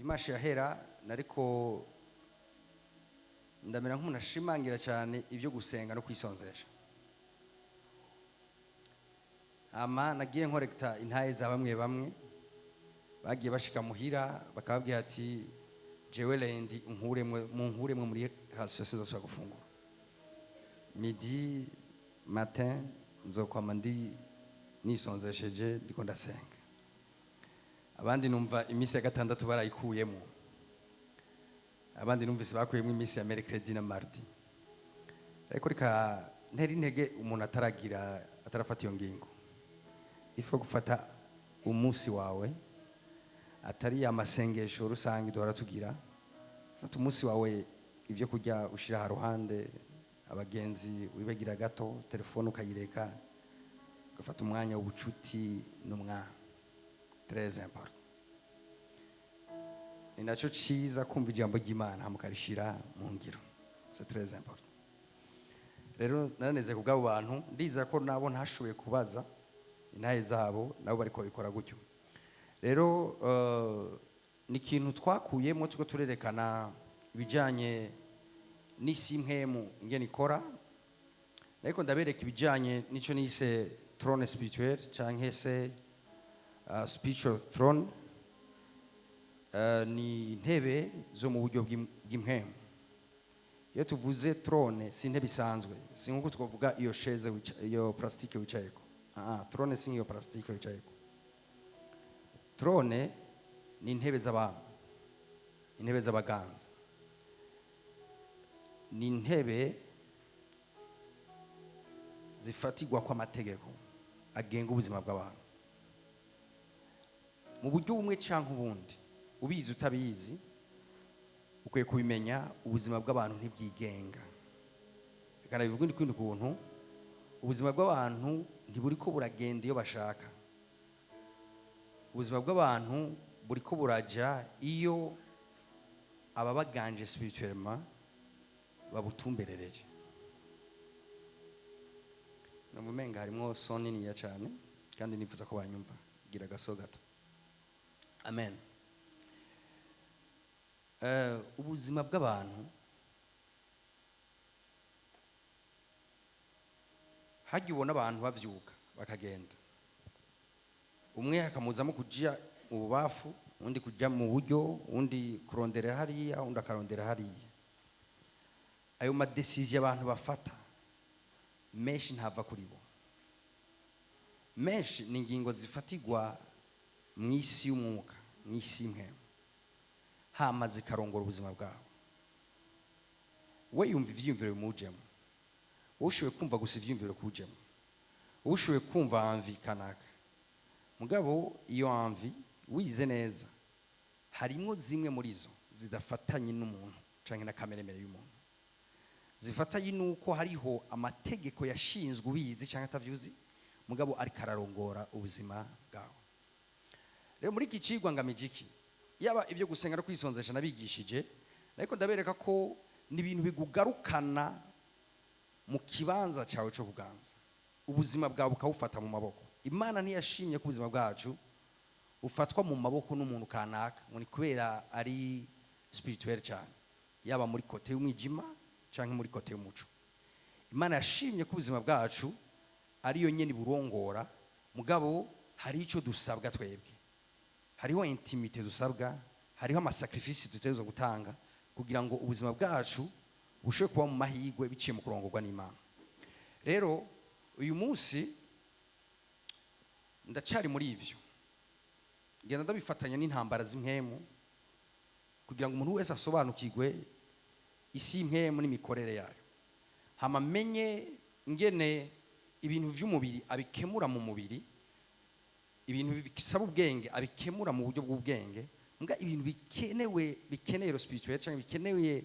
dimanche yahera nariko ndamera nk'umuntu ashimangira cyane ibyo gusenga no kwisonzesha. Ama nagiye nkorekta intaye za bamwe bamwe bagiye bashika muhira bakababwira ati jewe lendi nkuremwe muri association zo gufungura midi matin nzokwama ndi nisonzesheje ndiko ndasenga. Abandi numva imisi ya gatandatu barayikuyemo, abandi numvise bakuyemo imisi ya mercredi na mardi. Ariko reka nteri intege umuntu atarafata iyo ngingo. Ifo gufata umunsi wawe atari ya masengesho rusange duhora tugira. Fata umunsi wawe ivyo kurya ushira ha ruhande, abagenzi wibagira gato, telefone ukayireka, ugafata umwanya w'ubucuti n'umwana. Très important. Inacho ciza kumva ijambo ry'Imana mukarishira mu ngiro. C'est très important. Rero naraneze kubwabo bantu ndiza ko nabo ntashoboye kubaza intaye zabo nabo bariko bikora gutyo. Rero ni ikintu twakuyemo tuko turerekana ibijanye n'isi mpemu ingene ikora. Ariko ndabereka ibijanye nico nise trône spirituel canke se spiritual throne. Ni ntebe zo mu buryo bw'impemu. Iyo tuvuze throne si intebe isanzwe, si nkuko twavuga iyo chaise iyo plastique wicayeko. Throne si iyo plastique wicayeko. Throne ni intebe z'abami, intebe z'abaganza, ni intebe zifatirwa kwa mategeko agenga ubuzima bw'abantu mu buryo bumwe canke ubundi. Ubizi utabizi ukwiye kubimenya, ubuzima bw'abantu ntibwigenga. Kana bivuga ndi kuntu ubuzima bw'abantu ntiburiko buragenda iyo bashaka. Ubuzima bw'abantu buriko buraja iyo ababaganje spirituellement babutumberereje. Namumenga harimo son nini ya cyane kandi nifuza ko banyumva. Gira gaso gato. Amen. Ubuzima bw'abantu hagiye ubona abantu bavyuka bakagenda, umwe akamuzamo kujya mu bubafu, undi kujya mu buryo, undi kurondera hariya, undi akarondera hariya. Ayo madecision abantu bafata menshi ntava kuri bo. Menshi ni ingingo zifatigwa mw'isi y'umwuka, mw'isi y'impemu, hama zikarongora ubuzima bwawe. We yumva ivyiyumviro bimujemo, ushoboye kumva gusa ivyiyumviro kujemo, ushoboye kumva anvi kanaka. Mugabo iyo anvi wize neza harimo zimwe muri zo zidafatanye n'umuntu canke na kameremere y'umuntu, zifatanye nuko hariho amategeko yashinzwe ubizi canke atavyuzi, mugabo ari kararongora ubuzima bwawe. Rero muri iki cigwa ngamije iki? Yaba ivyo gusenga no kwisonzesha nabigishije, ariko ndabereka ko ni ibintu bigugarukana mu kibanza cyawe cyo kuganza. Ubuzima bwawe bukawufata mu maboko. Imana ntiyashimye ko ubuzima bwacu ufatwa mu maboko n'umuntu kanaka ngo ni kubera ari spirituel cyane, yaba muri kote y'umwijima canke muri kote y'umuco. Imana yashimye ko ubuzima bwacu ariyo nyene burongora, mugabo hari ico dusabwa twebwe. Hariho intimite dusabwa, hariho amasacrifice dutegerezwa gutanga kugira ngo ubuzima bwacu bushobe kuba mu mahigwe biciye mu kurongorwa n'Imana. Rero uyu munsi ndacari muri ivyo, ngenda ndabifatanya n'intambara z'impemu kugira ngo umuntu wese asobanukirwe isi y'impemu n'imikorere yayo, hama menye ingene ibintu vy'umubiri abikemura mu mubiri, ibintu bisaba ubwenge abikemura mu buryo bw'ubwenge, mbwa ibintu bikeneye spirituel canke bikeneye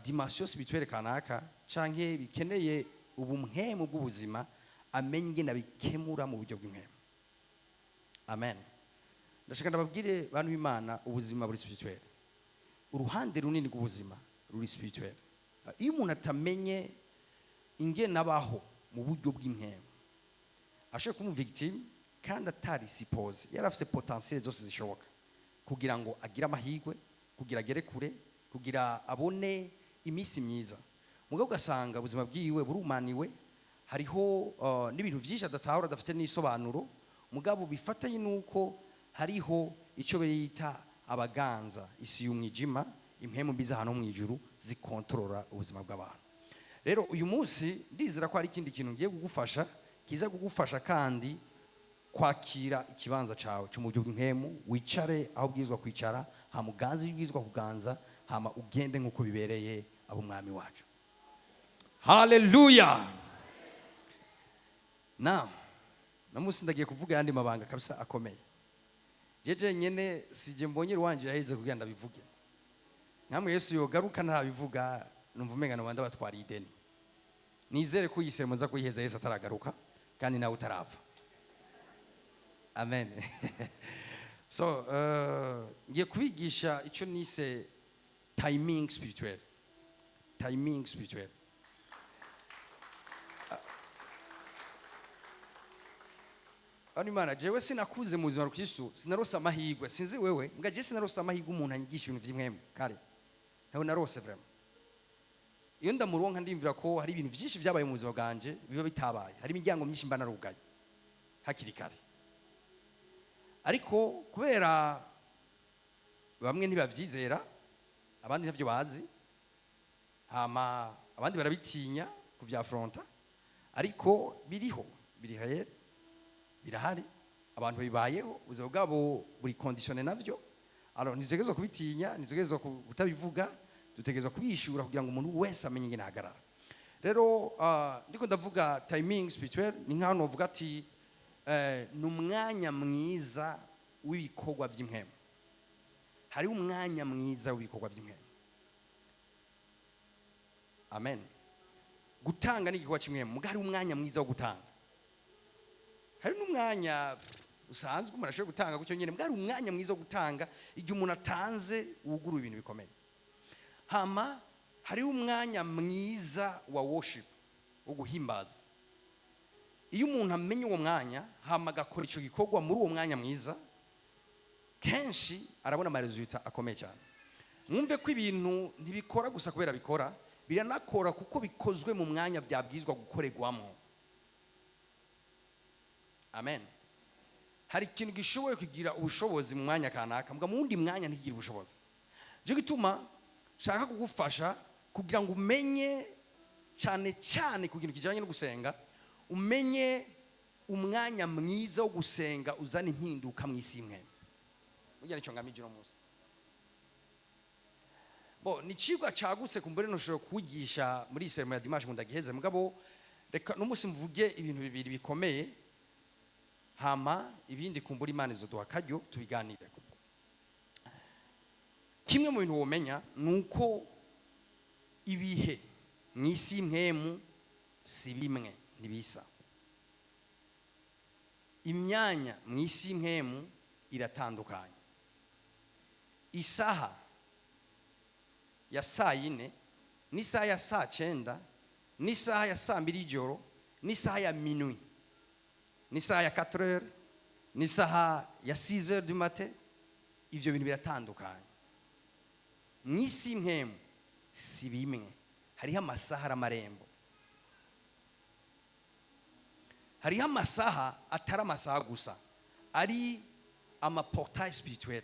dimension spirituelle kanaka canke bikeneye ubumhemu bw'ubuzima, amenye ingene abikemura mu buryo bw'impemu. Amen. Ndashaka ndababwire bantu b'Imana, ubuzima buri spirituel. Uruhande runini rw'ubuzima ruri spirituel. Iyo umuntu atamenye ingene abaho mu buryo bw'impemu, ashaka kuba victime kandi atari suppose yarafise potentiel zose zishoboka, kugira ngo agire amahirwe, kugira agere kure, kugira abone iminsi myiza. Mugabo ugasanga ubuzima bwiwe burumaniwe, hariho n'ibintu byinshi adatahura, adafite n'isobanuro, mugabo bifatanye nuko hariho icyo bita abaganza, isi y'umwijima, impemu mbiza hano mu ijuru zikontorora ubuzima bw'abantu. Rero uyu munsi ndizera ko hari ikindi kintu ngiye kugufasha, kiza kugufasha kandi kwakira ikibanza cyawe cyo mu buryo bw'impemu, wicare aho ubwirizwa kwicara, hama uganze ubwirizwa kuganza, hama ugende nk'uko bibereye ab'umwami wacu. Haleluya. Now namusi ndagiye kuvuga yandi mabanga kabisa akomeye. Jeje nyene sije mbonye ruwanje yaheze kugira ndabivuge. Namwe Yesu yogaruka ntabivuga, numva umenga no banda batwara ideni. Nizere ko yisemo nza kuyiheza Yesu ataragaruka kandi nawe utarava. Amen. So ngiye kubigisha icyo nise timing spirituel. Timing spirituel. Animana jewe sinakuze mu buzima bw'Kristo, sinarose amahirwe, sinzi wewe, mbwa je sinarose amahirwe umuntu anyigisha ibintu by'imwemu kare. Ntaho narose vraiment. Iyo ndamuronka ndimvira ko hari ibintu byinshi byabaye mu buzima bwanje biba bitabaye. Hari imiryango myinshi mba narugaye hakiri kare. Ariko kubera bamwe ntibavyizera, abandi ntavyo bazi, hama abandi barabitinya kuvyafronta, ariko biriho, birahari, abantu bibayeho, ubuzima bwabo buri conditione navyo. Alors nitegerezwa kubitinya, nitegerezwa kutabivuga, dutegerezwa kubishura kugira ngo umuntu wese amenye ingene ahagarara. Rero ndiko ndavuga timing spirituel, ni nkaho novuga ati numwanya mwiza w'ibikorwa by'impemu. Hari umwanya mwiza w'ibikorwa by'impemu. Amen. Gutanga ni igikorwa cy'impemu, mugari umwanya mwiza wo gutanga. Hari n'umwanya usanzwe umuntu ashobora gutanga gutyo nyene, mugari umwanya mwiza wo gutanga igihe umuntu atanze ugura ibintu bikomeye. Hama hari umwanya mwiza wa worship, wo guhimbaza. Iyo umuntu amenye uwo mwanya, hama agakora icyo gikorwa muri uwo mwanya mwiza, kenshi arabona amaresultat akomeye cyane. Mwumve ko ibintu ntibikora gusa kubera bikora, biranakora kuko bikozwe mu mwanya byabwizwa gukorerwamo. Amen. Hari ikintu gishoboye kugira ubushobozi mu mwanya kanaka, mbwa mu wundi mwanya ntigira ubushobozi. Je gituma shaka kugufasha kugira ngo umenye cyane cyane ku kintu kijanye no gusenga, umenye umwanya mwiza wo gusenga uzana impinduka mu isi imwe. Mugira icyo ngamije no musi. Bo ni cigwa cagutse kumbere no shoro kugisha muri sermon ya dimanche mundagiheze, mugabo reka no musi mvuge ibintu bibiri bikomeye, hama ibindi kumbura Imana izoduha akaryo tubiganire. Kimwe mu bintu womenya nuko ibihe mu isi impemu si bimwe, ntibisa. Imyanya mu isi impemu iratandukanye. Isaha ya saa 4 n'isaha ya saa 9 n'isaha ya saa 2 y'ijoro n'isaha ya minuit n'isaha ya 4 heures n'isaha ya 6 heures du matin, ivyo bintu biratandukanye. Mu isi impemu si bimwe. Hariho amasaha aramarembo. Hariho amasaha atari amasaha gusa, ari amaportail spirituel.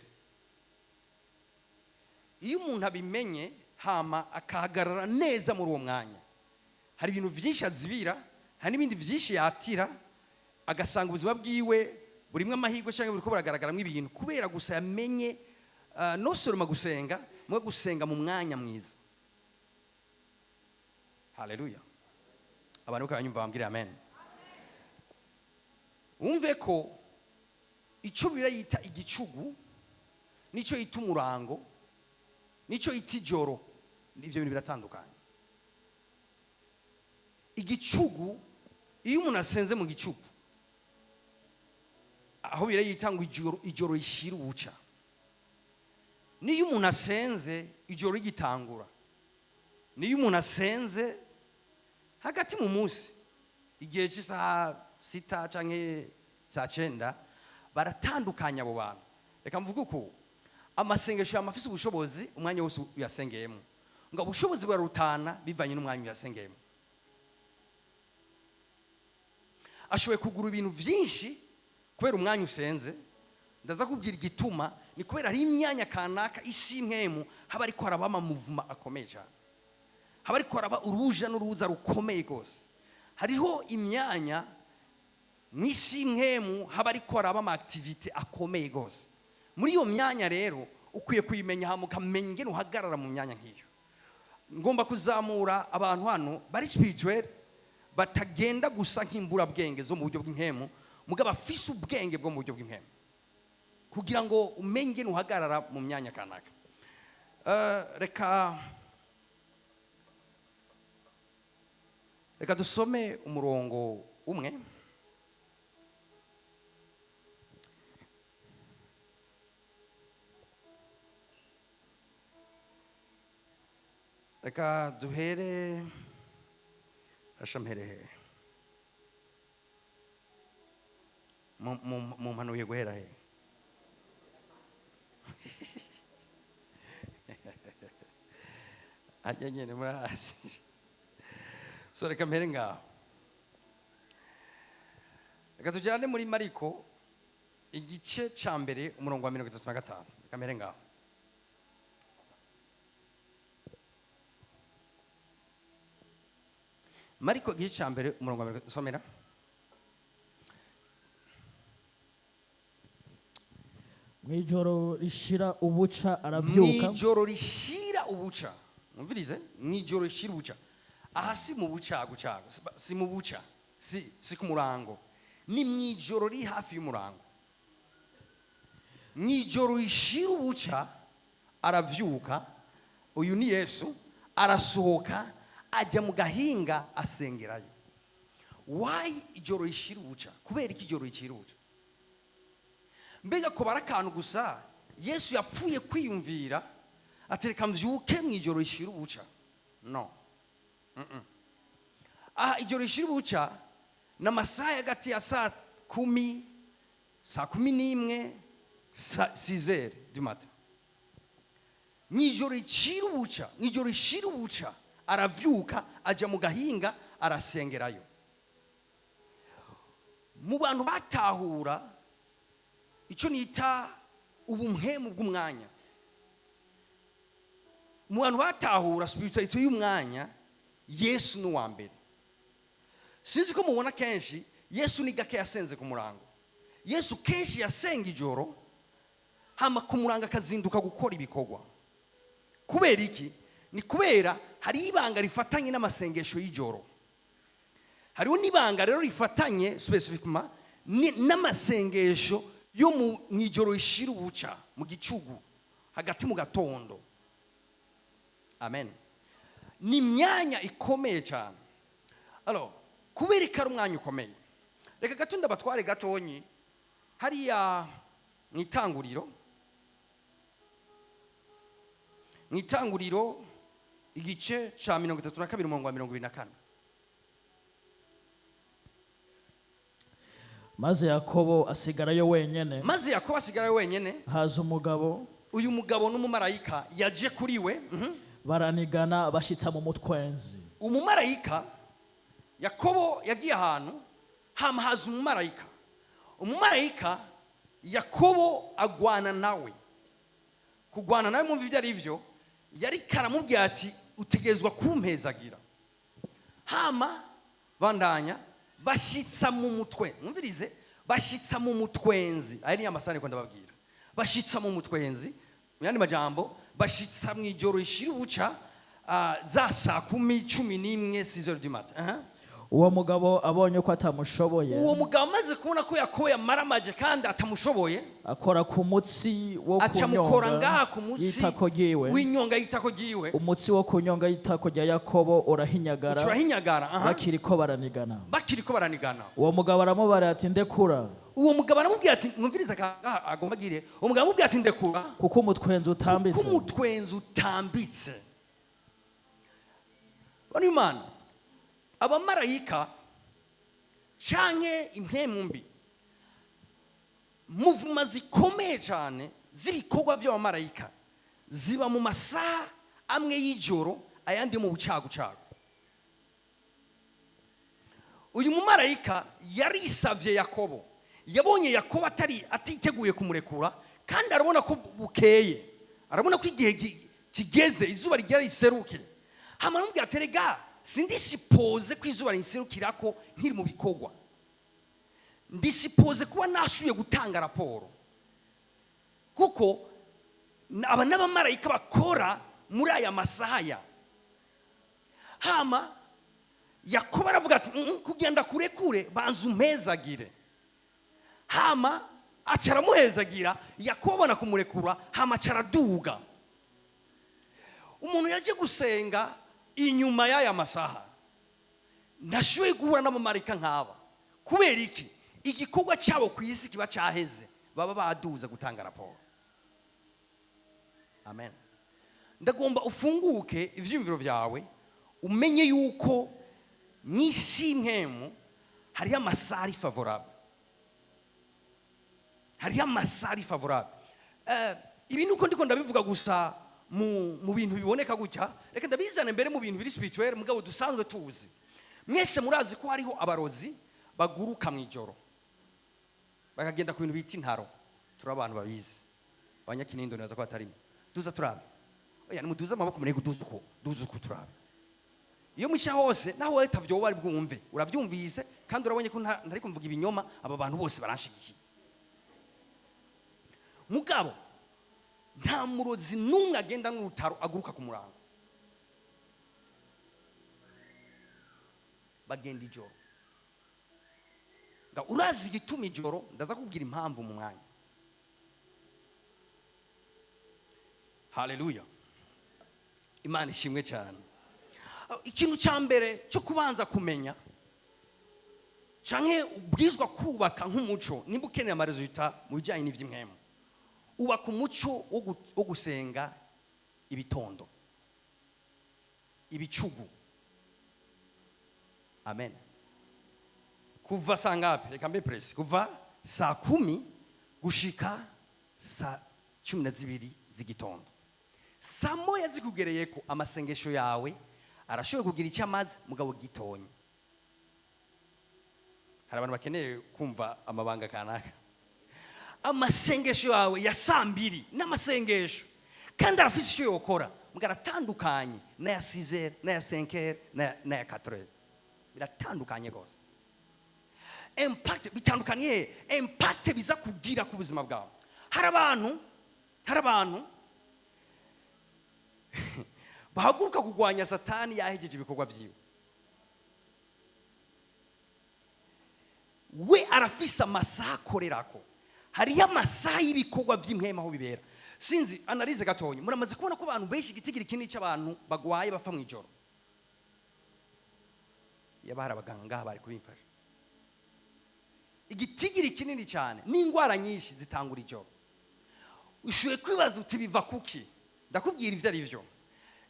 Iyo umuntu abimenye hama akahagarara neza muri uwo mwanya, hari ibintu byinshi azibira, hari n'ibindi byinshi yatira, agasanga ubuzima bwiwe burimwe amahirwe cyangwa buriko buragaragaramo ibintu kubera gusa yamenye no soroma gusenga, mwe gusenga mu mwanya mwiza. Haleluya. Abantu bakanyumva bambwira amen. Umve ko icyo birayita igicugu, nico yita umurango, nico yita ijoro, n'ivyo bintu biratandukanye. Igicugu, iyo umuntu asenze mu gicugu, aho birayita ngo ijoro rishira ubuca. Niyo umuntu asenze ijoro rigitangura, niyo umuntu asenze hagati mu munsi igihe cy'isaha 6 canke saa 9, baratandukanya abo bantu. Reka mvuge uko amasengesho yamafise ubushobozi umwanya wose uyasengeyemo ngo ubushobozi burarutana bivanye n'umwanya uyasengeyemo. Ashoboye kugura ibintu byinshi kubera umwanya usenze. Ndaza kubwira igituma, ni kubera ari imyanya kanaka isi mwemu haba ariko haraba amuvuma akomeye cyane, haba ariko haraba uruja n'uruza rukomeye gose. Hariho imyanya n'isi mwemu haba ariko haraba ama activity akomeye gose. Muri iyo myanya rero ukwiye kuyimenya hamukamenya ingene uhagarara mu myanya nk'iyo. Ngomba kuzamura abantu hano bari spirituel, batagenda gusa nk'imbura bwenge zo mu buryo bw'inkemu, mugaba afise ubwenge bwo mu buryo bw'inkemu, kugira ngo umenye ingene uhagarara mu myanya kanaka. Reka dusome umurongo umwe. Reka duhere ashamhere mu mpanuye guhera he. Ajya nyene murasi. So reka mpere ngaho. Reka tujyane muri Mariko igice cya mbere umurongo wa 35. Reka mpere ngaho. Mariko igice cya mbere umurongo wa 35. Somera. Mwijoro rishira ubuca aravyuka. Mwijoro rishira ubuca. Mumvirize, mwijoro rishira ubuca. Aha si mu buca gucago, si mu buca, si ku murango. Ni mwijoro ri hafi y'umurango. Mwijoro rishira ubuca aravyuka, uyu ni Yesu, arasohoka ajya mu gahinga asengerayo. Why ijoro rishira ubuca? Kubera iki ijoro rishira ubuca? Mbega ko barakantu gusa Yesu yapfuye kwiyumvira atereka mvyuke mwijoro rishira ubuca? No. Ijoro rishira ubuca n'amasaha hagati ya saa 10, saa 11, 6h du matin. Mwijoro rishira ubuca, mwijoro rishira ubuca aravyuka ajya mu gahinga arasengerayo. Mu bantu batahura icyo nita ubumhemu bw'umwanya, mu bantu batahura spirituality y'umwanya, Yesu ni uwa mbere. Sinzi ko mubona kenshi Yesu ni gake yasenze ku murango. Yesu kenshi yasenga ijoro hama ku murango akazinduka gukora ibikorwa. Kubera iki? Ni kubera hari ibanga rifatanye n'amasengesho y'ijoro. Hariho n'ibanga rero rifatanye specifically n'amasengesho yo mu ijoro rishira ubuca mu gicugu hagati mu gatondo. Amen. Ni imyanya ikomeye cyane. Alors, kubera ko ari umwanya ukomeye, reka gatunda batware gatonyi hariya mu itanguriro igice cya 32 umurongo wa 24. Maze Yakobo asigarayo wenyene. Haza umugabo. Uyu mugabo n'umumarayika yaje kuri we. Baranigana bashitsa mu mutwenzi. Umumarayika Yakobo yagiye ahantu hama haza umumarayika. Umumarayika Yakobo agwana nawe. Kugwana nawe mu bivyo ari byo yari karamubwira ati utegezwa kumpezagira. Hama bandanya bashitsa mu mutwe. Mwumvirize, bashitsa mu mutwenzi. Ari amasane ko ndababwira. Bashitsa mu mutwenzi, yandi majambo bashitsa mu ijoro rishira ubuca za saa 10, 11, 6h du matin. Uwo mugabo abonye ko atamushoboye. Uwo mugabo amaze kubona ko Yakobo yamaramaje kandi atamushoboye, akora ku mutsi wo kunyonga. Acamukora ngaha ku mutsi w'inyonga y'itako giwe. Umutsi wo kunyonga y'itako rya Yakobo urahinyagara. Bakiriko baranigana. Uwo mugabo aramubara ati ndekura. Uwo mugabo aramubwira ati mwumviriza agomba gire. Umugabo aramubwira ati ndekura kuko umutwenzi utambitse. Bani Imana, abamarayika canke impemu mbi muvuma zikomeye cyane z'ibikorwa by'abamarayika ziba mu masaha amwe y'ijoro ayandi mu bucagucagu. Uyu mumarayika yarisavye Yakobo, yabonye Yakobo atiteguye kumurekura, kandi arabona ko bukeye, arabona ko igihe kigeze izuba rigera riseruke. Hama aramubwira ati rega sindisipoze ko izuba riserukirako nkiri mu bikorwa, ndisipoze kuba nasubiye gutanga raporo, kuko aba n'abamarayika bakora muri aya masaha. Hama Yakobo aravuga ati kugenda kurekure banza umpezagire. Hama acara muhezagira, Yakobo abona kumurekura, hama acara duga. Umuntu yaje gusenga inyuma y'aya masaha nashoboye guhura n'abamarayika nk'aba. Kubera iki? Igikorwa cyabo ku isi kiba cyaheze, baba baduza gutanga raporo. Amen. Ndagomba ufunguke ivyumviro byawe, umenye yuko mwisi nkemu hari amasari favorable, hari amasari favorable. Ibi nuko ndiko ndabivuga gusa mu bintu biboneka gutya, reka ndabizane mbere mu bintu biri spirituel mugabo dusanzwe tuzi. Mwese murazi ko hariho abarozi baguruka mwijoro bakagenda ku bintu bita intaro. Turi abantu babizi, abanyakinindo naza ko atarimo. Duza turabe, oya nimuduza amaboko murego duza uko turabe. Iyo musha hose naho wowe tavyo bari bwumve, uravyumvise kandi urabonye ko ntari kumvuga ibinyoma, aba bantu bose baranshigikiye. Mugabo nta murozi numwe agenda n'urutaro aguruka ku murango, bagenda ijoro. Nga urazi igituma ijoro, ndaza kubwira impamvu mu mwanya. Haleluya, Imana ishimwe cyane. Ikintu cya mbere cyo kubanza kumenya canke ubwizwa kubaka nk'umuco, nimba ukeneye amaresultat mu bijyanye n'ivy'imwemu, ubaka umuco wo gusenga ibitondo, ibicugu. Amen. Kuva saa ngapi? Reka mbe presi. Kuva saa 10 gushika saa 12 z'igitondo. Saa moya zikugereyeko amasengesho yawe arashoboye kugira icyo amaze mugabo gitonye. Hari abantu bakeneye kumva amabanga kanaka. Amasengesho yawe ya saa 2 n'amasengesho kandi arafise icyo yokora, mugaratandukanye na ya 6h na ya 5h na ya 4h. Biratandukanye gose. Impact bitandukanye, impact biza kugira ku buzima bwawe. Hari abantu bahaguruka kugwanya Satani yahejeje ibikorwa vyiwe. We arafisa amasaha akorerako, hari amasaha y'ibikorwa vy'imwema aho bibera. Sinzi analize gatonye, muramaze kubona ko abantu benshi igitigiri kinini cy'abantu bagwaye bafa mu ijoro. Yabahara abaganga bari kubimfasha. Igitigiri kinini cyane n'ingwara nyinshi zitangura ijoro. Ushuye kwibaza uti biva kuki? Ndakubwira ivyo ari byo.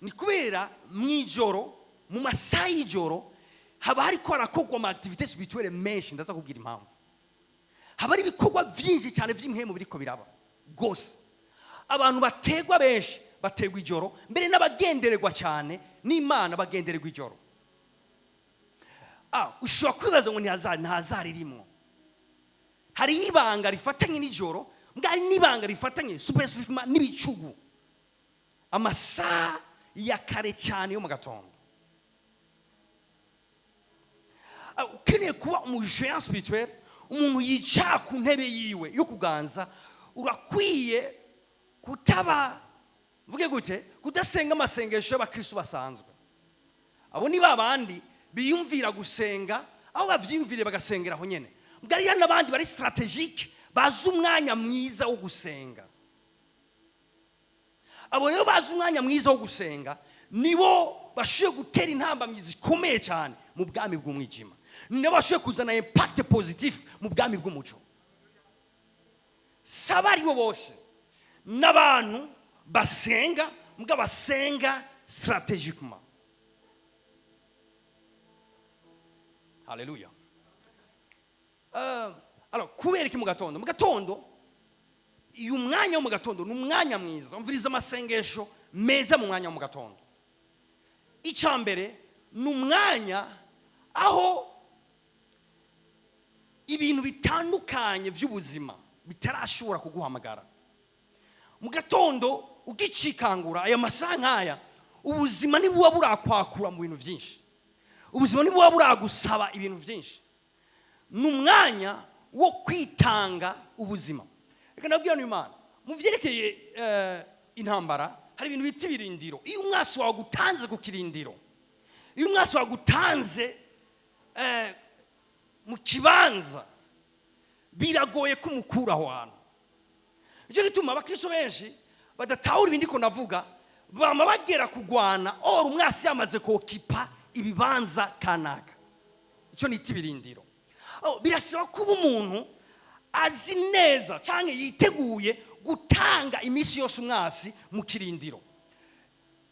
Ni kubera mwijoro, mu masaha y'ijoro haba hari ko harakogwa ama activité spirituelle menshi. Ndaza kubwira impamvu. Haba ari ibikorwa byinshi cyane vy'imhemu biriko biraba gose. Abantu bategwa benshi bategwa ijoro, mbere n'abagendererwa cyane n'Imana bagendererwa ijoro. Ushobora kwibaza ngo ntihazari rimwe. Hari ibanga rifatanye n'ijoro, mbwari n'ibanga rifatanye specifiquement n'ibicugu. Amasaha ya kare cyane yo mu gatondo. Ukeneye kuba umujéant spirituel, umuntu yicara ku ntebe yiwe yo kuganza, urakwiye kutaba vuge gute, kudasenga amasengesho y'abakristo basanzwe. Abo ni babandi biyumvira gusenga aho bavyimvire bagasengera aho nyene. Mbwari ya nabandi bari strategique, bazi umwanya mwiza wo gusenga. Abo rero bazi umwanya mwiza wo gusenga nibo bashoboye gutera intambamyi zikomeye cyane mu bwami bw'umwijima. Nibo bashoboye kuzana impact positif mu bwami bw'umuco. Sabari bo bose n'abantu basenga, mbwa basenga strategiquement. Haleluya. Alors kubera iki mu gatondo? Mu gatondo uyu mwanya wo mu gatondo ni umwanya mwiza. Umviriza amasengesho meza mu mwanya wo mu gatondo. Icya mbere ni umwanya aho ibintu bitandukanye by'ubuzima bitarashobora kuguhamagara. Mu gatondo ugicikangura aya masaha nk'aya, ubuzima nibuba burakwakura mu bintu byinshi, ubuzima nibuba buragusaba ibintu byinshi. Ni umwanya wo kwitanga ubuzima. Reka nabwira n'Imana mu byerekeye intambara hari ibintu bita ibirindiro. Iyo umwasi wawe gutanze ku kirindiro, iyo umwasi wawe gutanze mu kibanza, biragoye kumukura aho hantu. Icyo gituma abakristo benshi badatahura ibindi ko navuga, bama bagera kugwana umwasi yamaze kokipa ibibanza kanaka. Icyo ni ibirindiro. Birasaba kuba umuntu azi neza cyangwa yiteguye gutanga iminsi yose umwasi mu kirindiro.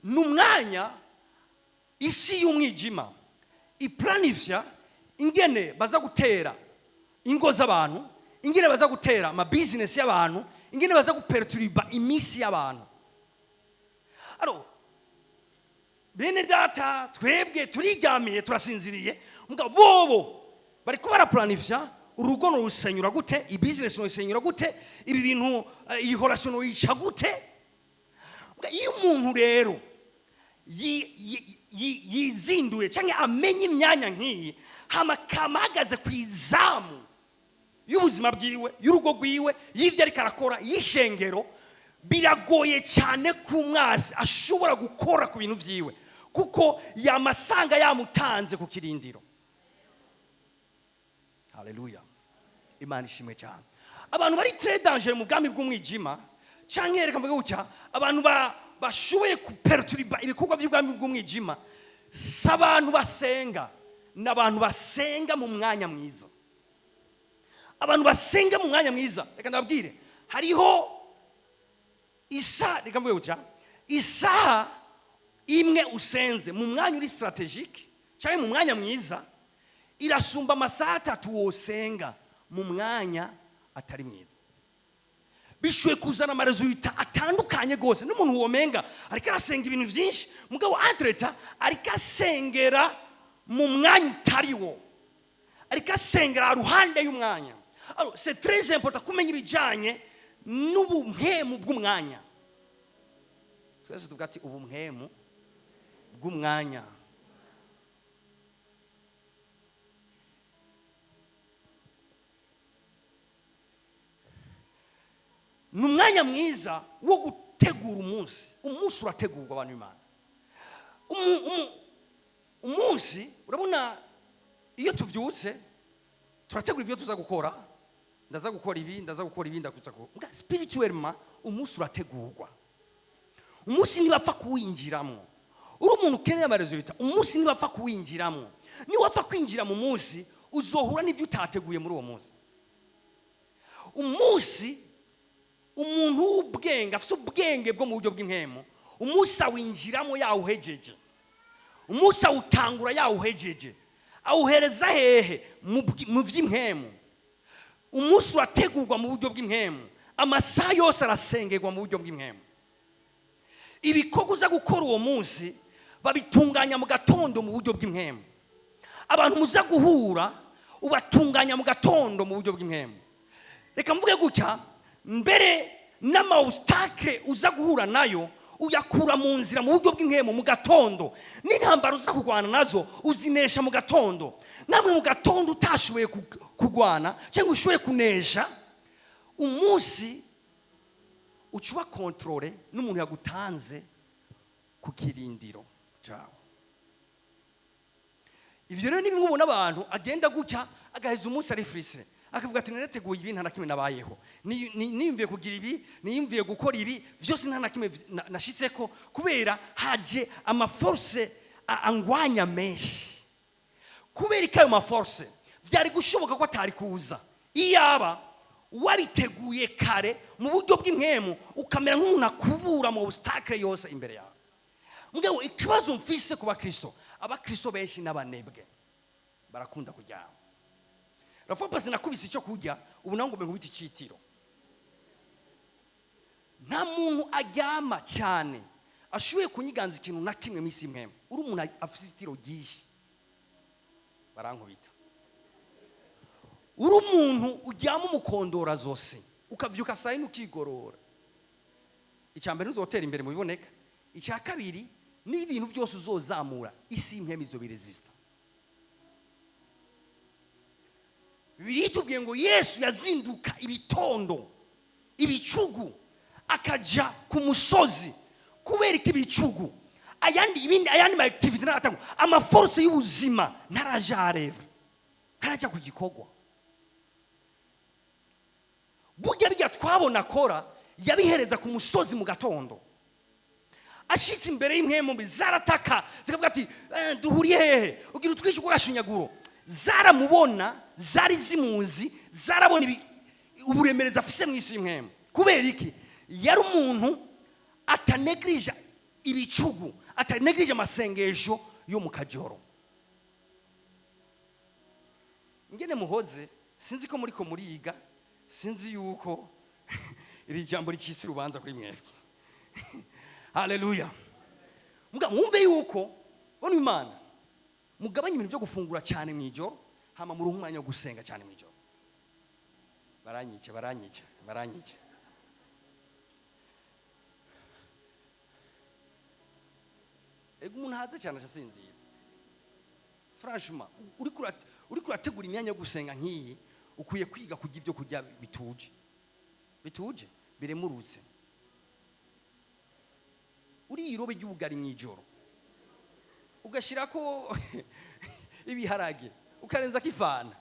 Ni umwanya isi y'umwijima iplanifya ingene baza gutera ingo z'abantu, ingene baza gutera ama business y'abantu, ingene baza guperturba iminsi y'abantu. Bene data twebwe turiryamiye turasinziriye, mugabo bobo bariko baraplanifya urugo no rusenyura gute, i-business no rusenyura gute, ibi bintu ihorasyo no yica gute. Iyo umuntu rero yizinduye cyangwa amenye imyanya nk'iyi, hamakamaagaze ku izamu y'ubuzima bwiwe, y'urugo rwiwe, y'ivyo ariko arakora, y'ishengero, biragoye cyane ku mwasi ashobora gukora ku bintu vyiwe, kuko yamasanga yamutanze ku kirindiro. Haleluya, Imana ishimwe cyane. Abantu bari très danger mu bwami bw'umwijima, cyangwa reka mvuge gutya, abantu bashoboye kuperturba ibikorwa by'ubwami bw'umwijima, s'abantu basenga, n'abantu basenga mu mwanya mwiza. Abantu basenga mu mwanya mwiza, reka ndababwire, hariho reka mvuge gutya, isaha imwe usenze mu mwanya uri strategique cyangwa mu mwanya mwiza, irasumba amasaha 3 wosenga mu mwanya atari mwiza. Bishoye kuzana amaresultat atandukanye gose. N'umuntu womenga ariko arasenga ibintu byinshi, mugabo entreta ariko asengera mu mwanya utariwo, ariko asengera ruhande y'umwanya. Alors c'est très important kumenya ibijanye n'ubumpemu bw'umwanya. Twese tuvuga ati ubumpemu bw'umwanya. Ni umwanya mwiza wo gutegura umunsi. Umunsi urategurwa abantu b'Imana. Umunsi urabona, iyo tuvyutse turategura ibyo tuza gukora, ndaza gukora ibi, ndaza gukora ibi, ndakuza gukora. Spirituellement umunsi urategurwa. Umunsi ntibapfa kuwinjiramo. Uri umuntu ukeneye amaresultat, umunsi ntibapfa kuwinjiramo. Ni wapfa kwinjira mu munsi, uzohura n'ibyo utateguye muri uwo munsi. Umunsi umuntu w'ubwenge, afite ubwenge bwo mu buryo bw'impemu, umunsi awinjiramo yawuhejeje, umunsi awutangura yawuhejeje, awuhereza hehe? Mu by'impemu. Umunsi urategurwa mu buryo bw'impemu, amasaha yose arasengerwa mu buryo bw'impemu. Ibikorwa uza gukora uwo munsi babitunganya mu gatondo mu buryo bw'impemu. Abantu muza guhura ubatunganya mu gatondo mu buryo bw'impemu. Reka mvuge gutya, mbere n'amaobstacle uza guhura nayo uyakura mu nzira mu buryo bw'impemu mu gatondo. N'intambara uza kugwana nazo uzinesha mu gatondo. Namwe mu gatondo utashoboye kugwana cyangwa ushoboye kunesha, umunsi ucuba controle n'umuntu yagutanze ku kirindiro cyawe. Ivyo rero ni bimwe ubona abantu agenda gutya agaheza umunsi ari frustration, akavuga ati nateguye ibi nta na kimwe nabayeho, niyumviye kugira ibi, niyumviye gukora ibi, vyose nta na kimwe nashitseko, kubera haje amaforce angwanya menshi. Kubera ikayo maforce vyari gushoboka ko atari kuza iyaba wariteguye kare mu buryo bw'impemu, ukamera nk'umuntu akubura mu obstacle yose imbere yawe. Mugabo ikibazo mfise ku bakristo, abakristo benshi n'abanebwe barakunda kujyaho. Rafa pasi nakubise icyo kujya, ubu nango ngubita icitiro. nta muntu aryama cyane ashoboye kunyiganza ikintu na kimwe misi imwe. Uri umuntu afite itiro gihe barankubita. Uri umuntu uryama umukondora zose ukavyuka saa yine ukigorora. Icyambere uzotera imbere mu biboneka. Icya kabiri ni ibintu byose uzozamura isi imwe izo biresista. Bibiliya itubwiye ngo Yesu yazinduka ibitondo ibicugu akaja ku musozi kubera ibicugu. Ayandi ma activity n'atango ama force y'ubuzima ntaraja areva ntaraja ku gikogwa. Burya bijya twabona akora yabihereza ku musozi mu gatondo. Ashitse imbere y'impwemu bizarataka zikavuga ati duhuriye hehe ugira utwishe uko gashinyaguro. Zaramubona zari zimuzi zarabona uburemereza afise mu isi impwemu. Kubera iki? Yari umuntu atanegrija ibicugu atanegrija amasengesho yo mu kajoro. Ngene muhoze sinzi ko muri ko muriga sinzi yuko iri jambo rikisi rubanza kuri mwebwe. Haleluya. Muga mwumve yuko bona Imana mugabanye ibintu byo gufungura cyane mu ijoro hama muri umwanya wo gusenga cyane mu ijoro. Baranyica. Ego umuntu haze cyane asinzira. Franchement uri kurategura imyanya yo gusenga nkiyi ukwiye kwiga kujya ibyo kujya bituje biremurutse. Uri irobe ry'ubugari mu ijoro ugashirako ibiharage ukarenza kifana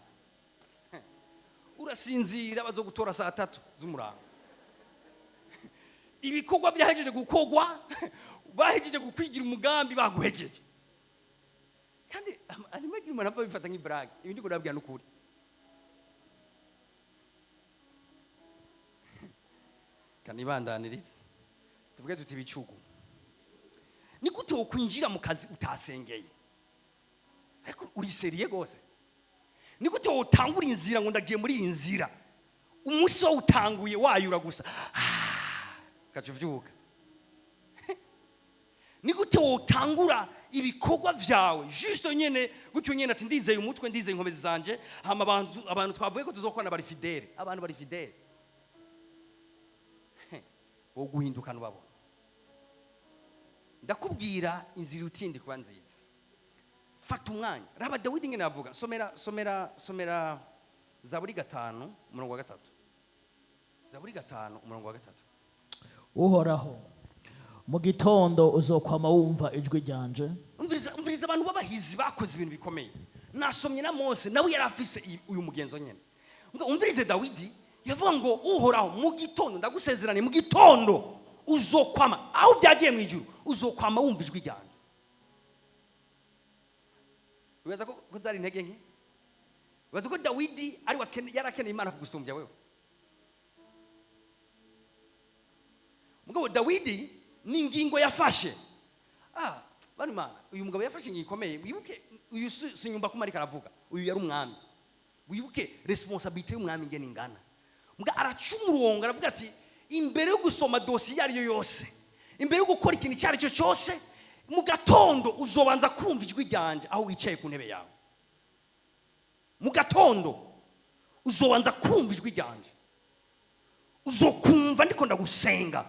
urasinzira bazo gutora saa 3 z'umurango. Ibikorwa byahejeje gukogwa bahejeje gukwigira umugambi baguhejeje kandi animagira umuntu apfa bifata nk'ibrag. Ibindi ko nabwira n'ukuri. Kanibandaniriza tuvuge tuti bicugu. Ni gute wokwinjira mu kazi utasengeye? Ariko uri seriye gose. Ni gute wotangura inzira ngo ndagiye muri inzira umunsi wo utanguye wayura gusa kacuvyuka. Ni gute wotangura ibikorwa vyawe juste nyene gutyo nyene ati ndizeye umutwe ndizeye inkomezi zanje hama abantu twavuye ko tuzokwana bari fidele. Abantu bari fidele wo guhinduka nubabona. Ndakubwira inzira utindi kuba nziza. Fata umwanya. Raba Dawidi ngene avuga. Somera Zaburi 5:3. Zaburi 5:3. Uhoraho mu gitondo uzokwama wumva ijwi ryanje. Umviriza abantu babahizi bakoze ibintu bikomeye. Nasomye na Mose nawe yarafise uyu mugenzo nyene. Umvirize Dawidi yavuga ngo uhoraho mu gitondo ndagusezerane mu gitondo uzokwama aho byagiye mu ijuru uzokwama wumva ijwi ryanje. Ubaza ko kuzari intege nke? Ubaza ko Dawidi ari yarakeneye Imana kugusumbya wewe? Mugabo Dawidi ni ingingo yafashe. Bani Imana uyu mugabo yafashe ngikomeye. Wibuke uyu sinyumba ko Marika aravuga. Uyu yari umwami. Wibuke responsibility y'umwami ngene ingana. Muga aracumurongo aravuga ati imbere yo gusoma dossier yari yo yose imbere yo gukora ikintu cyari cyo cyose mu gatondo uzobanza kumva ijwi ryanje aho wicaye ku ntebe yawe. Mu gatondo uzobanza kumva ijwi ryanje. Uzokumva ndiko ndagusenga.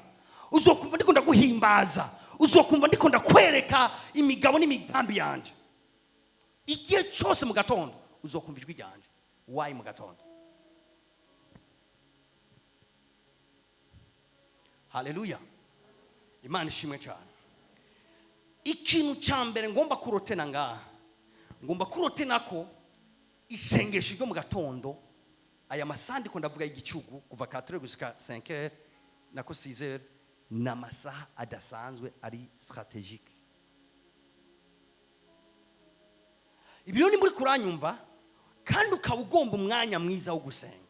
Uzokumva ndiko ndaguhimbaza. Uzokumva ndiko ndakwereka imigabo n'imigambi yanje. Igihe cyose mu gatondo uzokumva ijwi ryanje. Why mu gatondo? Haleluya. Imana ishimwe cyane. Ikintu cyambere ngomba kurotena ngaha. Ngomba kurotena ko isengesho ryo mu gatondo aya masandi ko ndavuga igicugu kuva 4 gushika 5h nako 6h na masaha adasanzwe ari strategique. Ibyo ni muri kuranyumva kandi ukaba ugomba umwanya mwiza wo gusenga.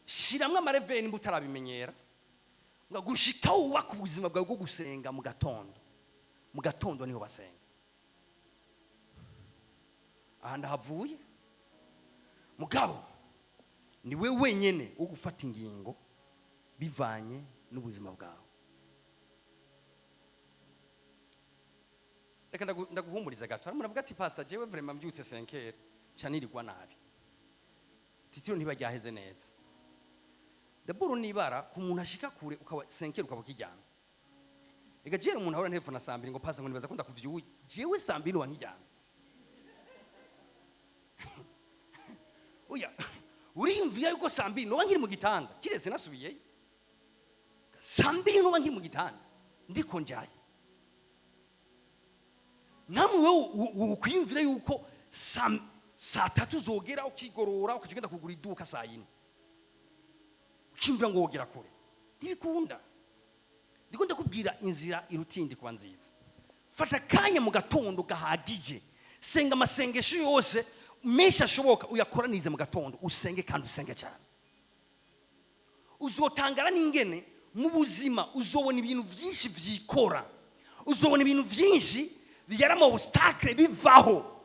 Shiramwe amareveni mbutarabimenyera. Ngagushika uwaka ubuzima bwawe bwo gusenga mu gatondo. Mu gatondo niho basenga. Ahanda havuye mugabo ni we wenyene wo gufata ingingo bivanye n'ubuzima bwawe. Reka ndaguhumuriza gato. Hari umuntu avuga ati pastor jewe vraiment mbyutse 5h canirirwa nabi. Titiro ntibajyaheze neza. Daburu nibara ku muntu ashika kure ukaba 5h ukaba kijyana. Ega jewe umuntu ahora ntefo na sambiri ngo pastor ngo nibaza ko ndakuvyuye. Jewe sambiri wankijyana. Oya, uriyumvira yuko sambiri no nkiri mu gitanda. Kirese nasubiye. Sambiri no nkiri mu gitanda. Ndiko njaye. Namwe ukwiyumvira yuko saa tatu zogera ukigorora ukagenda kugura iduka saa 4. Ukimvira ngo wogera kure. Ntibikunda. Ndiko ndakubwira inzira irutindi kuba nziza. Fata kanya mu gatondo gahagije. Senga amasengesho yose mesha ashoboka uyakoranize mu gatondo usenge kandi usenge cyane. Uzotangara n'ingene mu buzima uzobona ibintu byinshi vyikora. Uzobona ibintu byinshi byarama obstacle bivaho.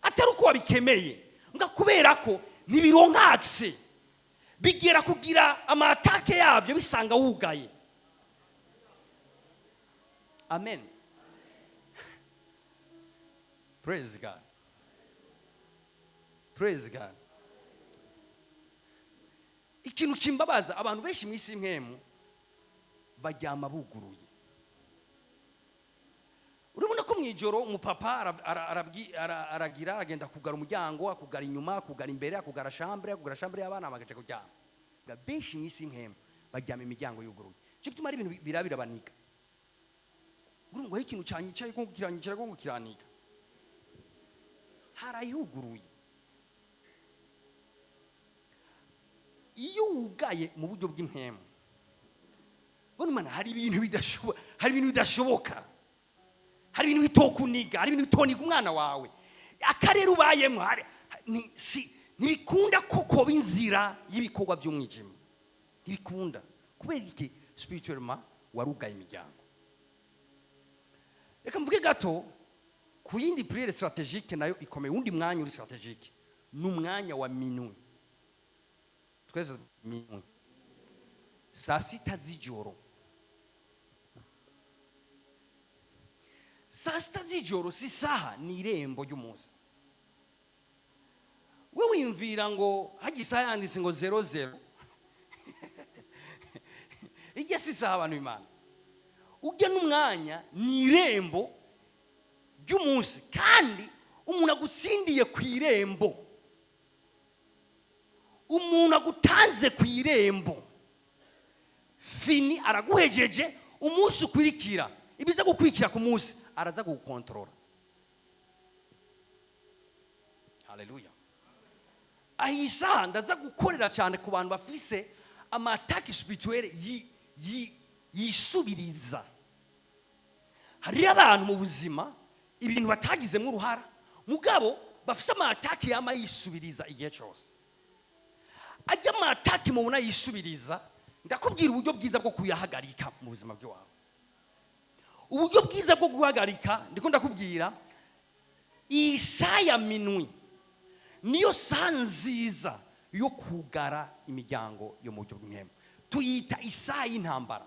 Atari uko wabikemeye nga kubera ko ntibironka access. Bigera kugira amatake yavyo bisanga wugaye. Amen. Praise God. Praise God. Ikintu kimbabaza abantu benshi mwisi nkemu bajyama buguruye. Urabona ko mwijoro umupapa aragira agenda kugara umuryango, akugara inyuma, akugara imbere, akugara chambre y'abana amagace kuryama. Benshi mwisi nkemu bajyama imiryango yuguruye. Cyo gituma ari ibintu birabirabanika. Urumva ari ikintu cyanyicaye ko kiranyicira ko kiranika. Harayuguruye. Iyo ugaye mu buryo bw'impemu. Bona mana hari ibintu bidashoboka. Hari ibintu bitokuniga, hari ibintu bitoniga umwana wawe. Akarere ubayemo ntibikunda koko binzira y'ibikorwa by'umwijima. Ntibikunda. Kubera iki spirituellement warugaye imiryango. Reka mvuge gato ku yindi prière stratégique nayo ikomeye undi mwanya uri stratégique. N'umwanya wa minuit. Twese minuit. Saa 6 z'ijoro. Saa 6 z'ijoro si saha ni irembo ry'umunsi. Wewe wimvira ngo hagisa yanditse ngo 00. Ijya si saha abantu Imana. Ujya n'umwanya ni irembo ry'umunsi kandi umuntu agutsindiye ku irembo. Umuntu agutanze ku irembo. Fini araguhejeje umunsi ukwirikira. Ibiza gukwikira ku munsi araza kugukontrola. Hallelujah. Ahisa ndaza gukorera cyane ku bantu bafise amataki spirituelle yisubiriza. Hari abantu mu buzima ibintu batagizemo uruhara mugabo bafise amataki yama yisubiriza igihe cyose. Ajya amataki mu yisubiriza ndakubwira uburyo bwiza bwo kuyahagarika mu buzima bwawe. Uburyo bwiza bwo guhagarika ndiko ndakubwira Isaya minui niyo sanziza yo kugara imiryango yo mu buryo bw'ihema. Tuyita Isaya y'intambara.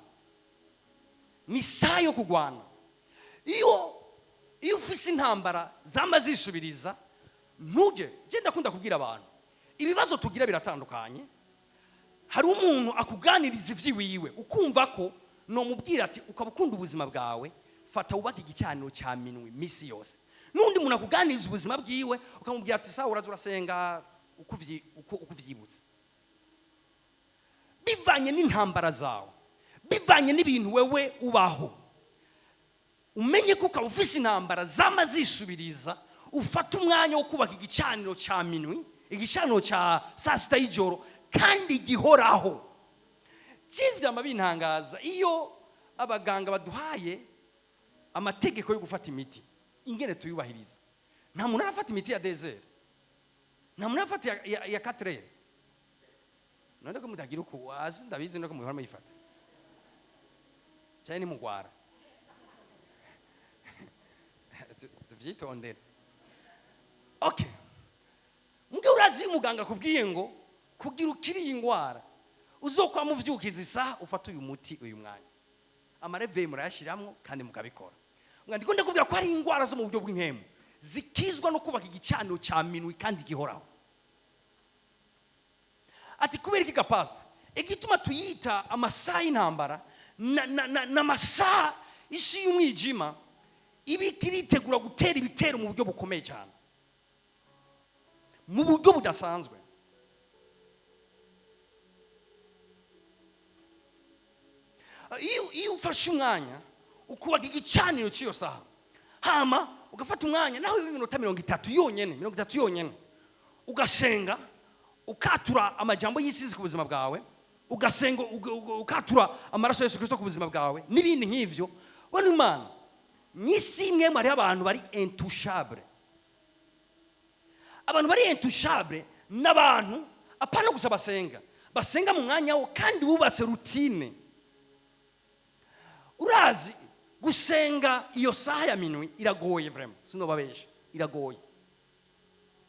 Ni Isaya yo kugwana. Iyo ufise intambara zamazisubiriza ntuje genda kunda kubwira abantu. Ibibazo tugira biratandukanye. Hari umuntu akuganiriza ivyiwiwe ukumva ko no mubwira ati ukabukunda ubuzima bwawe fata ubaka igicaniro cya minwi misi yose. Nundi muntu akuganiriza ubuzima bwiwe ukamubwira ati sawa urasenga ukuvyibutse. Bivanye n'intambara zawe, bivanye n'ibintu wewe ubaho. Umenye ko ukabufise intambara zamazisubiriza ufata umwanya wo kubaka igicaniro cya minwi, igicaniro cya saa 6 y'ijoro kandi gihoraho. Kivya mabintangaza iyo abaganga baduhaye amategeko yo gufata imiti ingene tuyubahiriza. Nta muntu arafata imiti ya desert. Nta muntu arafata ya 4. None ko mutagira uko wazi ndabizi no ko muhora mayifata. Cyane mugwara. Tuvyitondera. Okay. Muge urazi muganga kubwiye ngo kugira ukiri ingwara uzokwa muvyukiza isaha ufata uyu muti uyu mwanya amareve murayashiramwo kandi mukabikora ngandiko ndakubwira ko ari ingwara zo mu buryo bw'inkemu zikizwa no kubaka igicaniro cya minwi kandi gihoraho ati kubera iki kapasta igituma tuyita amasaha y'intambara na masaha isi y'umwijima ibi kiritegura gutera ibitero mu buryo bukomeye cyane mu buryo budasanzwe iyo ufashe umwanya ukubaka igicaniro cy'iyo saha hama ugafata umwanya naho iminota 30 yonyene ugasenga ukatura amajambo y'isizi ku buzima bwawe ugasenga ukatura amaraso Yesu Kristo ku buzima bwawe n'ibindi nk'ivyo wone Imana n'isi imwe mari abantu bari intouchable abantu bari intouchable n'abantu apana gusa basenga mu mwanya wo kandi bubatse routine urazi gusenga iyo saha ya minwi iragoye vraiment sinobabesha iragoye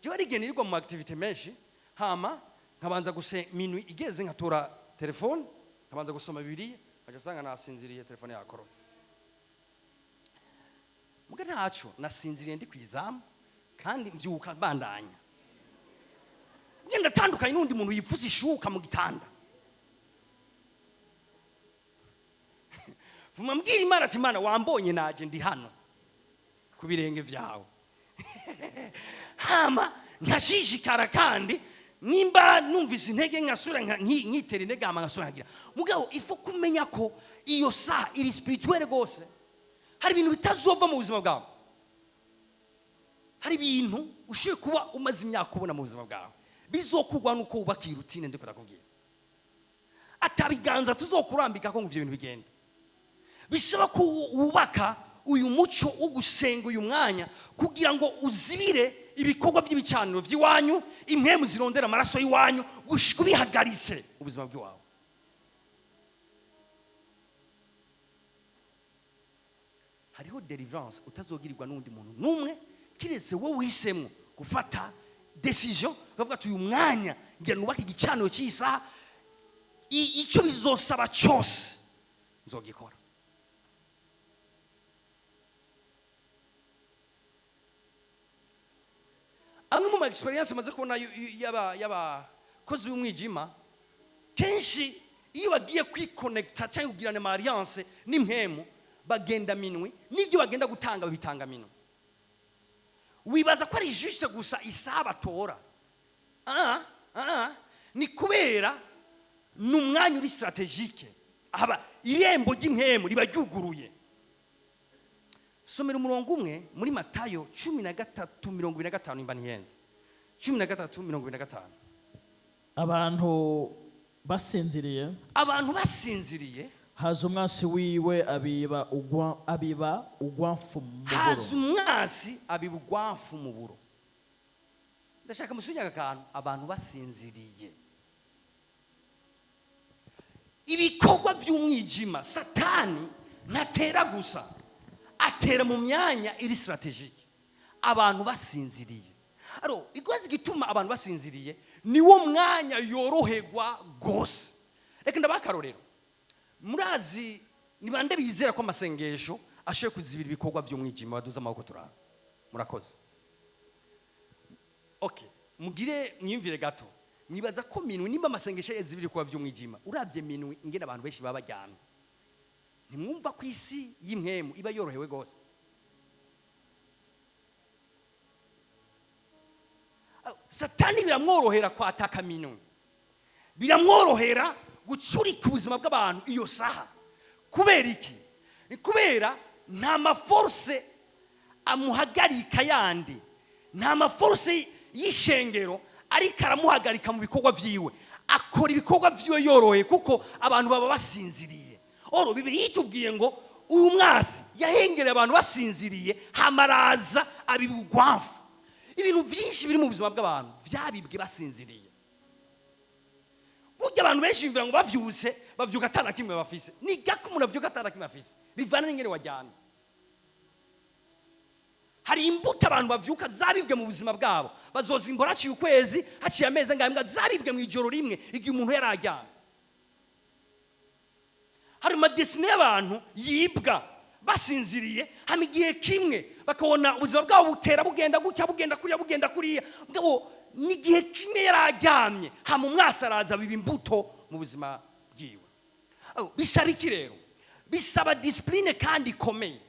je ari genirwa mu activity menshi hama nkabanza gusenga minwi igeze nkatora telefone nkabanza gusoma Bibiliya nkaje sanga nasinziriye telefone yakoro muga ntaco nasinziriye ndi kwizamu kandi mvyuka bandanya ngenda tandukanye n'undi muntu yipfuza ishuka mu gitanda vuma mbwira Imana ati Imana wambonye naje ndi hano ku birenge vyawe hama nkashishikara kandi nimba numvise intege nkasura nkitera intege hama nkasura nkagira mugabo ifo kumenya ko iyo saa iri spirituelle gose hari ibintu bitazova mu buzima bwawe hari ibintu ushiye kuba umaze imyaka ubona mu buzima bwawe bizokugwa nuko ubakira routine ndiko nakubwira atabiganza tuzokurambika ko nguvyo ibintu bigenda bisaba ko ubaka uyu muco ugusenga uyu mwanya kugira ngo uzibire ibikorwa by'ibicaniro by'iwanyu impemu zirondera amaraso y'iwanyu kubihagarise ubuzima bw'iwawe hariho deliverance utazogirirwa n'undi muntu numwe kiretse wowe wisemwe gufata decision ukavuga ati uyu mwanya ngira nubaka igicaniro cy'isaha icyo bizosaba cyose nzogikora amwe mu experience maze kubona yaba kozi y'umwijima kenshi iyo bagiye kwiconnecta cyangwa kugirana alliance n'impemu bagenda minwi nibyo bagenda gutanga babitanga minwi wibaza ko ari juste gusa isaha batora ni kubera n'umwanya uri strategique aba irembo ry'impemu riba ryuguruye somera umurongo umwe muri Matayo 13:25 imba ntiyenze 13:25 abantu basinziriye haza umwasi wiwe abiba ugwamfu mu buro ndashaka musunya akantu abantu basinziriye ibikorwa by'umwijima satani ntatera gusa atera mu myanya iri strategique abantu basinziriye aro igwazi gituma abantu basinziriye niwo mwanya yoroherwa gose reka ndabakarorero murazi nibande bizera ko amasengesho ashoye kuzibira ibikorwa by'umwijima baduza amaboko turara murakoze okay mugire mwimvire gato nibaza ko minwe nimba amasengesho yazibira ibikorwa by'umwijima uravye minwe ingene abantu benshi baba bajyana nimwumva ko isi y'impemu iba yorohewe gose satani biramworohera kwataka minwe biramworohera gucurika ubuzima bw'abantu iyo saha kubera iki ni kubera nta maforce amuhagarika yandi nta maforce y'ishengero ariko aramuhagarika mu bikorwa vyiwe akora ibikorwa vyiwe yoroheye kuko abantu baba basinziriye oro bibiri yitubwiye ngo uyu mwasi yahengereye abantu basinziriye hamaraza abibugwamfu ibintu byinshi biri mu buzima bw'abantu vyabibwe basinziriye burya abantu benshi bimvira ngo bavyuse bavyuka atana kimwe bafise ni gako umuntu avyuka atana kimwe bafise bivana n'ingene wajyana hari imbuto abantu bavyuka zabibwe mu buzima bwabo bazozimbora haciye ukwezi haciye amezi angambwa zabibwe mu ijoro rimwe igihe umuntu yarajyana hari amadesine y'abantu yibwa basinziriye, hama igihe kimwe bakabona ubuzima bwabo butera bugenda gutya, bugenda kuriya, bugenda kuriya, mugabo n'igihe kimwe yararyamye, hama umwasi araza biba imbuto mu buzima bwiwe. Bisaba iki rero? Bisaba discipline kandi ikomeye.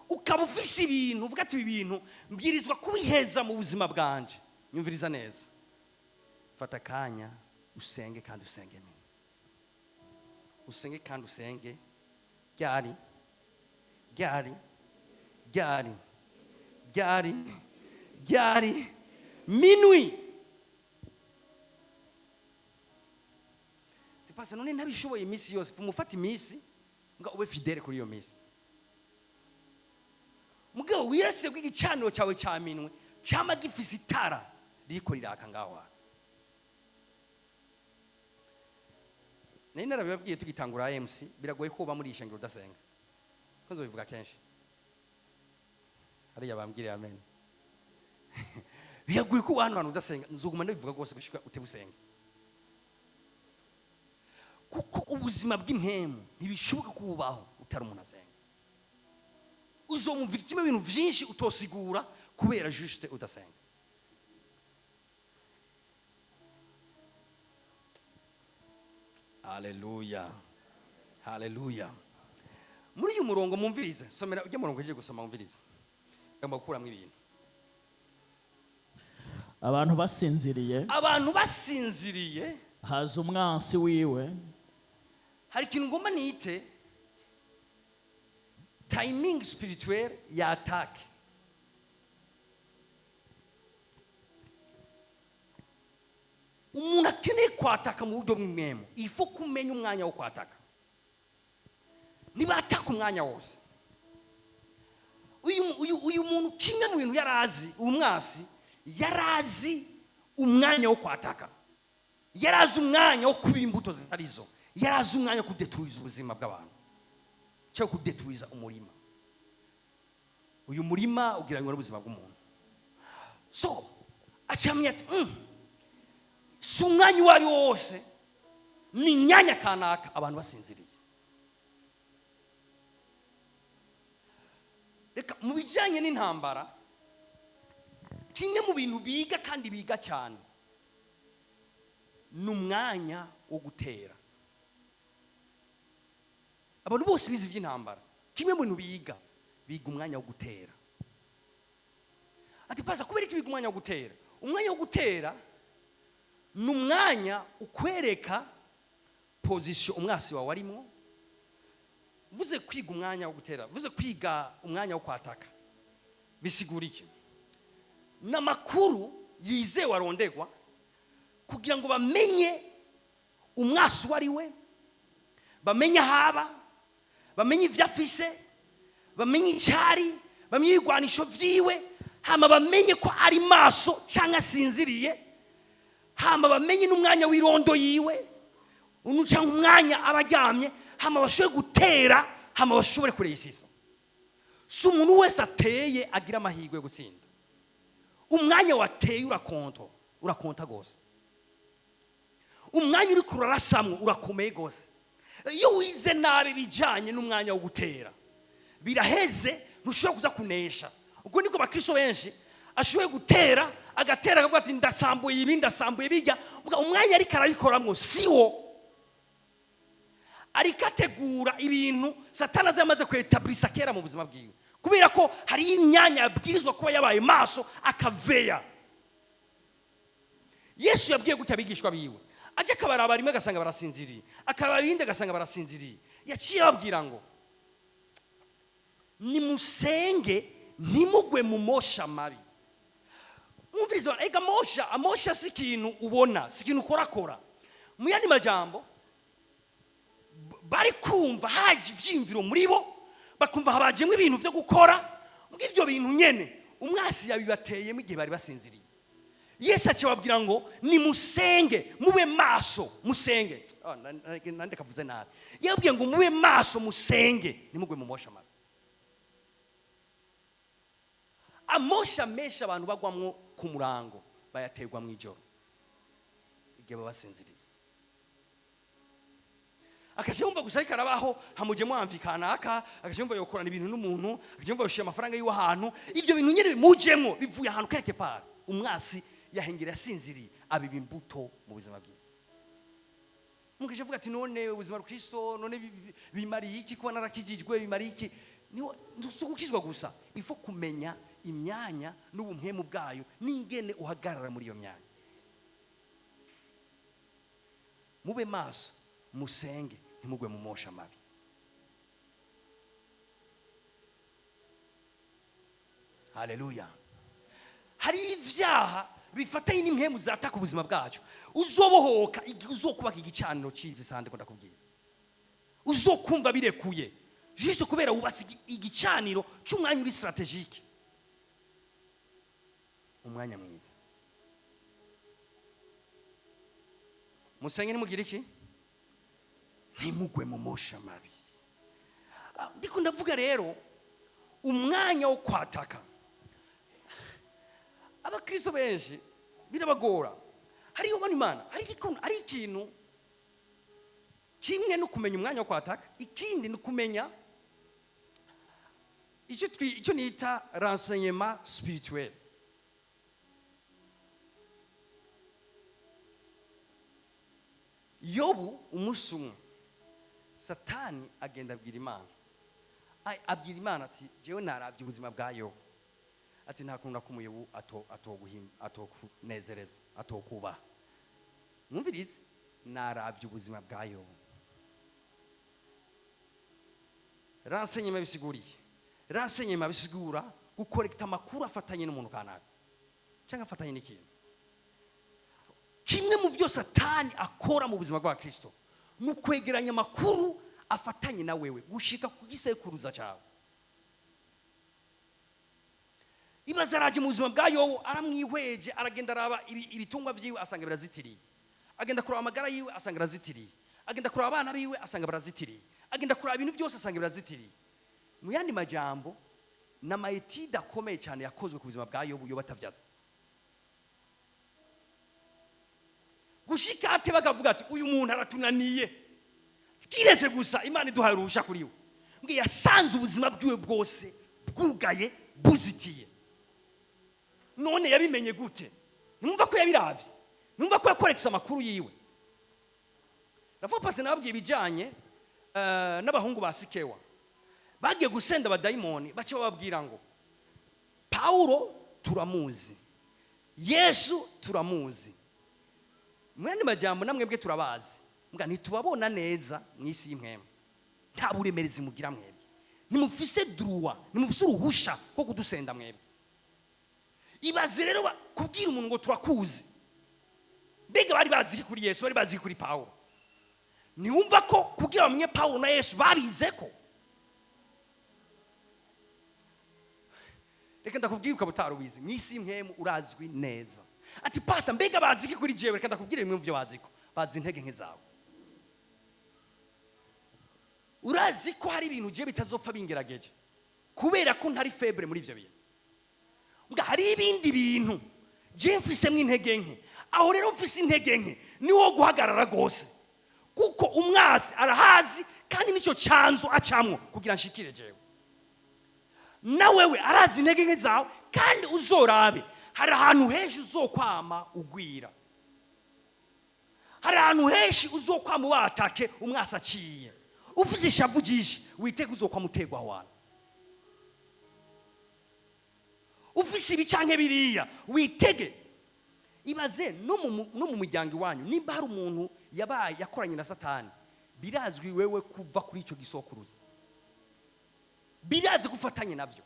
Ukaba ufise ibintu uvuga ati ibi bintu mbwirizwa kubiheza mu buzima bwanje. Nyumviriza neza, fata akanya usenge kandi usenge mwe, usenge kandi usenge ryari minuit. Tipasa none ntabishoboye iminsi yose, mufata iminsi nga ube fidele kuri iyo minsi. Mugabo wirase bw'igicaniro cyawe cya minwe cyama gifise itara riko riraka ngaho. Nari narabibabwiye tugitangura MC, biragoye ko uba muri ishengero udasenga. Kozo bivuga kenshi. Hariya bambwire amen. Biragoye ko abantu udasenga, nzuguma ndabivuga rwose gushika utebusenga. Kuko ubuzima bw'impemu ntibishoboka kubaho utari umuntu asenga. Uzomu victime ibintu byinshi utosigura kubera juste udasenga. Haleluya, haleluya. Muri uyu murongo mumvirize, somera ujya murongo uje gusoma mumvirize, ngamba gukuramwe ibintu. Abantu basinziriye haza umwansi wiwe. Hari ikintu ngomba nite timing spirituel ya attack. Umuntu akeneye kwataka mu buryo bw'imwemo, ifo kumenya umwanya wo kwataka. Niba ataka umwanya wose, uyu muntu kimwe mu bintu yarazi, umwasi yarazi umwanya wo kwataka, yarazi umwanya wo kuba imbuto zitarizo, yarazi umwanya wo kudetruiza ubuzima bw'abantu, cyo kudetruiza umurima. Uyu murima ugiranye n'ubuzima bw'umuntu. So achamye ati si umwanya wari wose, ni nyanya kanaka abantu basinziriye. Reka mu bijyanye n'intambara, kimwe mu bintu biga kandi biga cyane ni umwanya wo gutera. Abantu bose bize iby'intambara, kimwe mu bintu biga umwanya wo gutera. Ati pasa kubera iki biga umwanya wo gutera? Umwanya wo gutera ni umwanya ukwereka position umwasi wawe arimo. Vuze kwiga umwanya wo gutera, vuze kwiga umwanya wo kwataka, bisigura iki? N'amakuru yize warondegwa kugira ngo bamenye umwasi wari we, bamenye haba, bamenye ivyafise, bamenye icyari, bamenye igwanisho vyiwe, hama bamenye ko ari maso cyangwa sinziriye, hama bamenye n'umwanya w'irondo yiwe, cyangwa umwanya abaryamye, hama bashobore gutera, hama bashobore kureyisisa. Si umuntu wese ateye agira amahirwe yo gutsinda. Umwanya wateye urakonta gose. Umwanya uri kurarasamwe urakomeye gose. Iyo wize nabi bijanye n'umwanya wo gutera, biraheze ntushobora kuza kunesha. Ubwo niko bakristo benshi ashoboye gutera, agatera akavuga ati ndasambuye ibi, ndasambuye bijya, umwanya ari karabikoramwo siwo. Arikategura ibintu Satana zamaze kwetablisa kera mu buzima bwiwe, kubera ko hari imyanya yabwirizwa kuba yabaye maso akaveya. Yesu yabwiye gute abigishwa biwe? Aje kabaraba rimwe gasanga barasinziriye, akababinde gasanga barasinziriye. Yaciye ababwira ngo nimusenge ntimugwe mu mosha mabi. Mwumviriza, ega amosha si ikintu ubona, si ikintu ukorakora. Mu yandi majambo, bari kumva haje ivyimviro muri bo, bakumva habajemwe ibintu byo gukora, mbw'ivyo bintu nyene umwasi yabibateyemo igihe bari basinziriye. Yesu akibabwira ngo nimusenge, mube maso, musenge. Nande kavuze nabi. Yabwiye ngo mube maso, musenge, nimugwe mu mosha mabi. Amosha mesha abantu bagwamwo ku murango bayategwa mu ijoro igihe babasinziriye. akaje yumva gusa ariko arabaho hamuje mwamvikana akaje yumva yokorana ibintu n'umuntu akaje yumva yoshira amafaranga yiwe ahantu ivyo bintu nyene bimujemo bivuye ahantu quelque part umwasi yahengera yasinziriye abiba imbuto mu buzima bwiwe mukaje avuga ati none ubuzima bwa Kristo none bimariye iki kuba narakijijwe bimariye iki niho ndusugukizwa gusa ifo kumenya imyanya n'ubumpemu bwayo n'ingene uhagarara muri iyo myanya mube maso musenge ntimugwe mu mosha mabi haleluya hari ivyaha bifatanye n'impemu zataka ubuzima bwacu uzobohoka uzokubaka igicaniro cizi sande ko ndakubwira uzokumva birekuye juste kubera wubatse igicaniro cy'umwanya uri strategique umwanya mwiza musenge nimugire iki ntimugwe mu mosha mabi ndiko ndavuga rero umwanya wo kwataka abakristo benshi birabagora hariyo bani Imana ari ikintu kimwe no kumenya umwanya wo kwataka ikindi no kumenya icyo nita renseignement spirituel Yobu umusumwe Satani agenda abwira Imana ati jewe naravye ubuzima bwa Yobu ati nta kuntu nakumuye atokunezereza atokuba mwumvirize naravye ubuzima bwa Yobu renseignement bisigura gukorekta amakuru afatanye n'umuntu kanaka cyangwa afatanye n'ikintu kimwe mu byo Satani akora mu buzima bwa Kristo n'ukwegeranya amakuru afatanye na wewe gushika ku gisekuruza cyawe imaze araje mu buzima bwa Yobu aramwihweje aragenda araba ibitungwa vyiwe asanga birazitiriye agenda kuraba amagara yiwe asanga birazitiriye agenda kuraba abana biwe asanga birazitiriye agenda kuraba ibintu byose asanga birazitiriye mu yandi majambo na maetide akomeye cyane yakozwe ku buzima bwa Yobu batavyaza gushika ate bakavuga ati uyu muntu aratunaniye kireze gusa Imana iduhaye uruhusha kuri we ngi yasanze ubuzima bwiwe bwose bwugaye buzitiye none yabimenye gute numva ko yabiravye numva ko yakorekisa amakuru yiwe navuga pase nababwiye bijanye n'abahungu ba Sikewa bagiye gusenda abadayimoni bace bababwira ngo Paulo turamuzi Yesu turamuzi mwene majambo namwe bwe turabazi mbwa ntitubabona neza mwisi y'impwema nta buremerezi mugira mwebwe nimufise droit nimufise uruhusha ko kudusenda mwebwe ibaze rero kubwira umuntu ngo turakuzi mbega bari bazi kuri Yesu bari bazi kuri Paulo niwumva ko kugira bamenye Paulo na Yesu babize ko reka ndakubwira ukabutarubizi mwisi y'impwema urazwi neza ati pasa mbega bazi kuri jewe reka ndakubwira bimwe mu byo baziko bazi intege nke zawe urazi ko hari ibintu je bitazopfa bingerageje kubera ko ntari febre muri ivyo bintu mbwa hari ibindi bintu je mfisemo intege nke aho rero mfise intege nke niwo guhagarara gose kuko umwasi arahazi kandi nico canzo acamwo kugira nshikire jewe na wewe arazi intege nke zawe kandi uzorabe hari ahantu henshi uzokwama ugwira hari ahantu henshi uzokwama watake umwasi aciye ufise ishavu ryinshi witege uzokwama utegwa ahantu ufise ibi canke biriya witege ibaze no mu muryango wanyu nimba hari umuntu yabaye yakoranye na Satani birazwi wewe kuva kuri ico gisokuruza birazi gufatanye navyo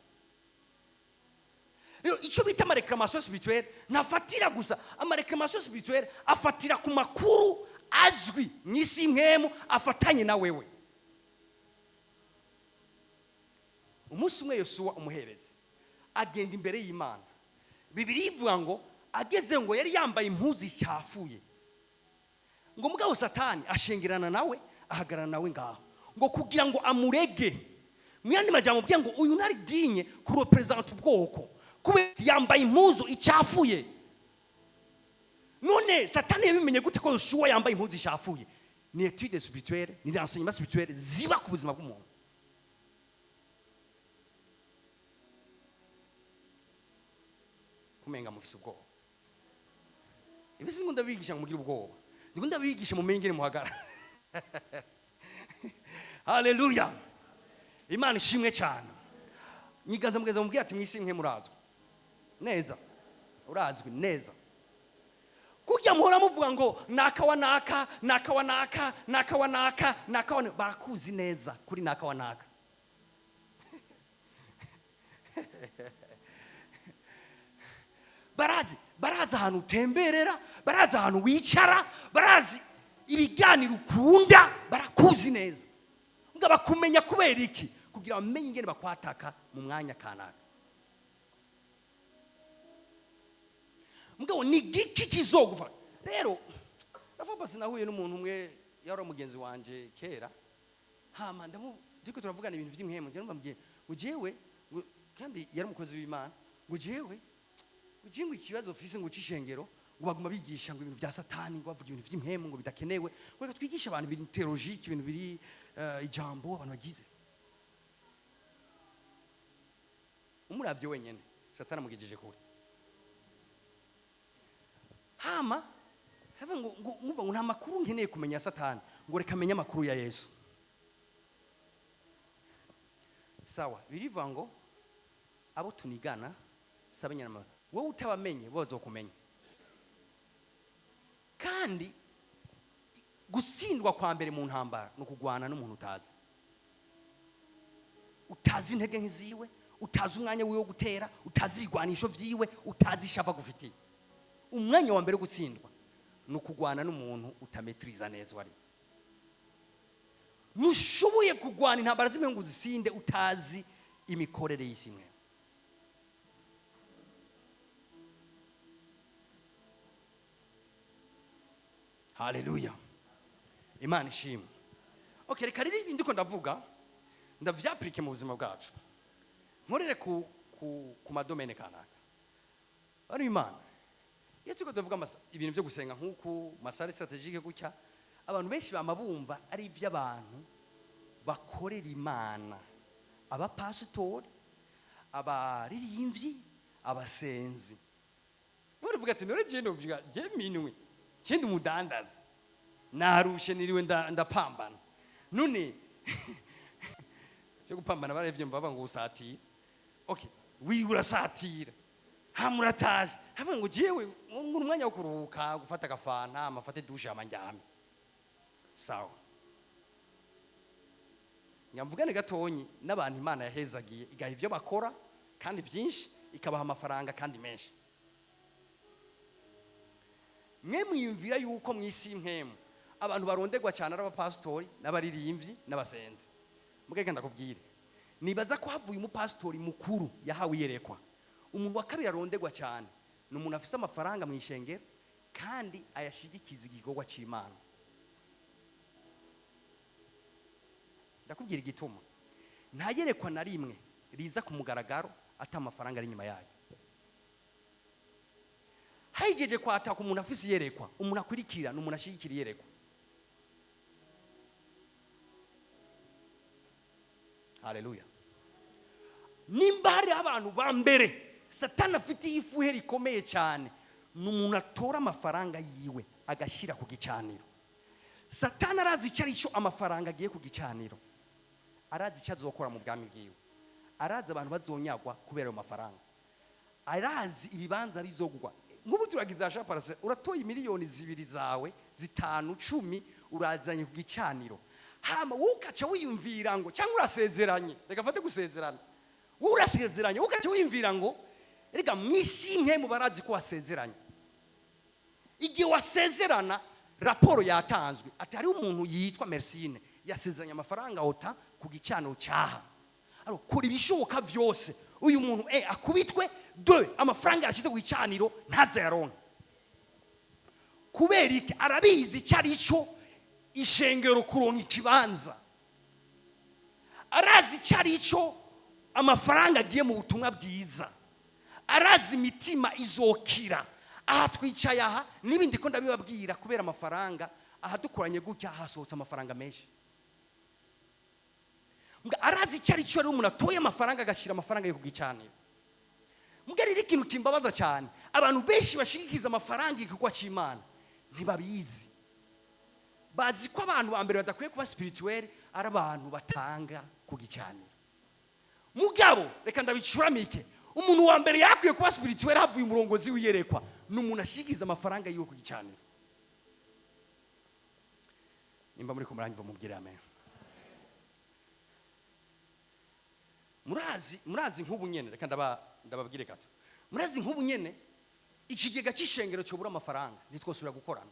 icyo bita amareclamation spirituelle nafatira gusa amareclamation spirituelle afatira ku makuru azwi mwisi impwemu afatanye na wewe umunsi umwe Yosuwa umuherezi agenda imbere y'Imana Bibiri ivuga ngo ageze ngo yari yambaye impuzu icyafuye ngo mugabo Satani ashengerana nawe ahagarana nawe ngaho ngo kugira ngo amurege mwandi majambo bya ngo uyu nari dinye ku represent ubwoko kube yambaye impuzu icyafuye none Satani yabimenye gute ko Yosuwa yambaye impuzu icyafuye ni etude spirituelle ni enseignement spirituel ziba ku buzima bw'umuntu. Kumenga mufise ubwoba. Ibisi ngo ndabigisha ngo mugire ubwoba. Ndiko ndabigisha mu mengere muhagara. Haleluya. Imana ishimwe cyane. Nyigaza mugeza mubwira ati mwisi nke murazwe. Neza. Urazwe neza. Kujya muhora muvuga ngo naka bakuzi neza kuri naka. Barazi ahantu utemberera, barazi ahantu wicara, barazi ibiganiro ukunda, barakuzi neza. Nga bakumenya kubera iki? Kugira bamenye ingene bakwataka mu mwanya kanaka. Mugabo ni giki kizogufa. Rero ravuga sinahuye n'umuntu umwe yari umugenzi wanje kera. Hama ndiko turavugana ibintu by'imhemo, nje numva mugiyewe kandi yari umukozi w'Imana. Mugiyewe ngo ikibazo ofisi ngo cishengero ngo baguma bigisha ngo ibintu bya satani ngo bavuga ibintu by'imhemo ngo bidakenewe. Ngo twigisha abantu ibintu theologique, ibintu biri ijambo abantu bagize. Umuravyo wenyene satani mugejeje kure. Hama hava ngo nta makuru nkeneye kumenya satani ngo reka menye amakuru ya Yesu. Sawa biriva ngo abo tunigana sabenyana wowe utabamenye bozo kumenya. Kandi gutsindwa kwa mbere mu ntambara no kugwana n'umuntu utazi intege nkiziwe, utazi umwanya wiwe gutera, utazi ibigwanisho vyiwe, utazi ishava gufitiye. Umwanya wa mbere gutsindwa no kugwana n'umuntu utametriza neza wari. Nushoboye kugwana intambara zimwe ngo uzisinde utazi imikorere y'ishimwe. Haleluya. Imana ishimwe. Okay, reka riri ndiko ndavuga ndavyaplike mu buzima bwacu. Nkorere ku madomene kanaka. Ari Imana. Iyo tuko tuvuga ibintu byo gusenga nkuko masare strategique gutya, abantu benshi bamabumva ari ivy'abantu bakorera Imana. Aba pastor, abaririmbyi, abasenzi. Nurivuga ati nore je ndumvira je minwe. Kindi umudandaza. Narushe niriwe ndapambana. None cyo gupambana barevye mbaba ngo usatira. Okay, urasatira. Hamurataje. Havuga ngo jewe ngo umwanya wo kuruhuka gufata agafanta amafate dusha amanjyame. Sawa. Nyamvugane gatonyi n'abantu Imana yahezagiye igaha ivyo bakora kandi byinshi ikabaha amafaranga kandi menshi. Mwe mwiyumvira yuko mwisi impemu abantu barondegwa cyane ari abapastori n'abaririmbyi n'abasenzi. Mugenge ndakubwire nibaza ko havuye umupastori mukuru yahawe yerekwa. Umuntu wa kabiri arondegwa cyane ni umuntu afise amafaranga mu ishengero kandi ayashigikiza igikorwa cy'Imana. Ndakubwira igituma nta yerekwa na rimwe riza ku mugaragaro ata amafaranga ari nyuma yayo. Hayijeje kwataka umuntu afise yerekwa, umuntu akurikira n'umuntu ashigikira yerekwa. Haleluya. Nimba hari abantu ba mbere Satani afite ifuhe rikomeye cyane n'umuntu atora amafaranga yiwe agashira ku gicaniro. Satani arazi icyo arico amafaranga agiye ku gicaniro. Arazi icyo azokora mu bwami bwiwe. Arazi abantu bazonyagwa kubera amafaranga. Arazi ibibanza bizogwa. Nk'ubu turagize ashaparase uratoye miliyoni 2 zawe 5 10 urazanye ku gicaniro. Hama ukaca wiyumvira ngo cyangwa urasezeranye. Reka fate gusezerana. Urasezeranye ukaca wiyumvira ngo rega mwishimwe mu barazi ko wasezeranye. Igihe wasezerana raporo yatanzwe ati hari umuntu yitwa Mercine yasezeranye amafaranga ota ku gicano cyaha. Aro kuri bishoboka vyose uyu muntu akubitwe 2 amafaranga yashize ku gicaniro ntaze yaronka. Kubera iki arabizi cyarico ishengero kuronka ikibanza. Arazi cyarico amafaranga agiye mu butumwa bwiza. Arazi imitima izokira. Aha twicaye aha nibindi ko ndabibabwira kubera amafaranga aha dukoranye gutya hasohotse amafaranga menshi. Mbwa arazi icyo ari cyo rero umuntu atoye amafaranga agashyira amafaranga yo kugicanira. Mbwa rero ikintu kimbabaza cyane, abantu benshi bashigikiza amafaranga igikorwa cy'Imana ntibabizi. Bazi ko abantu ba mbere badakwiye kuba spirituel ari abantu batanga kugicanira. Mugabo reka ndabicuramike, umuntu wa mbere yakwiye kuba spirituel havuye umurongozi wiyerekwa n'umuntu ashigikiza amafaranga yo kugicanira. Nimba muri kumuranyva mubwire amen. Murazi nk'ubu nyene, reka ndababwire gato. Murazi nk'ubu nyene ikigega cy'ishengero cyo bura amafaranga nitwosubira gukorana.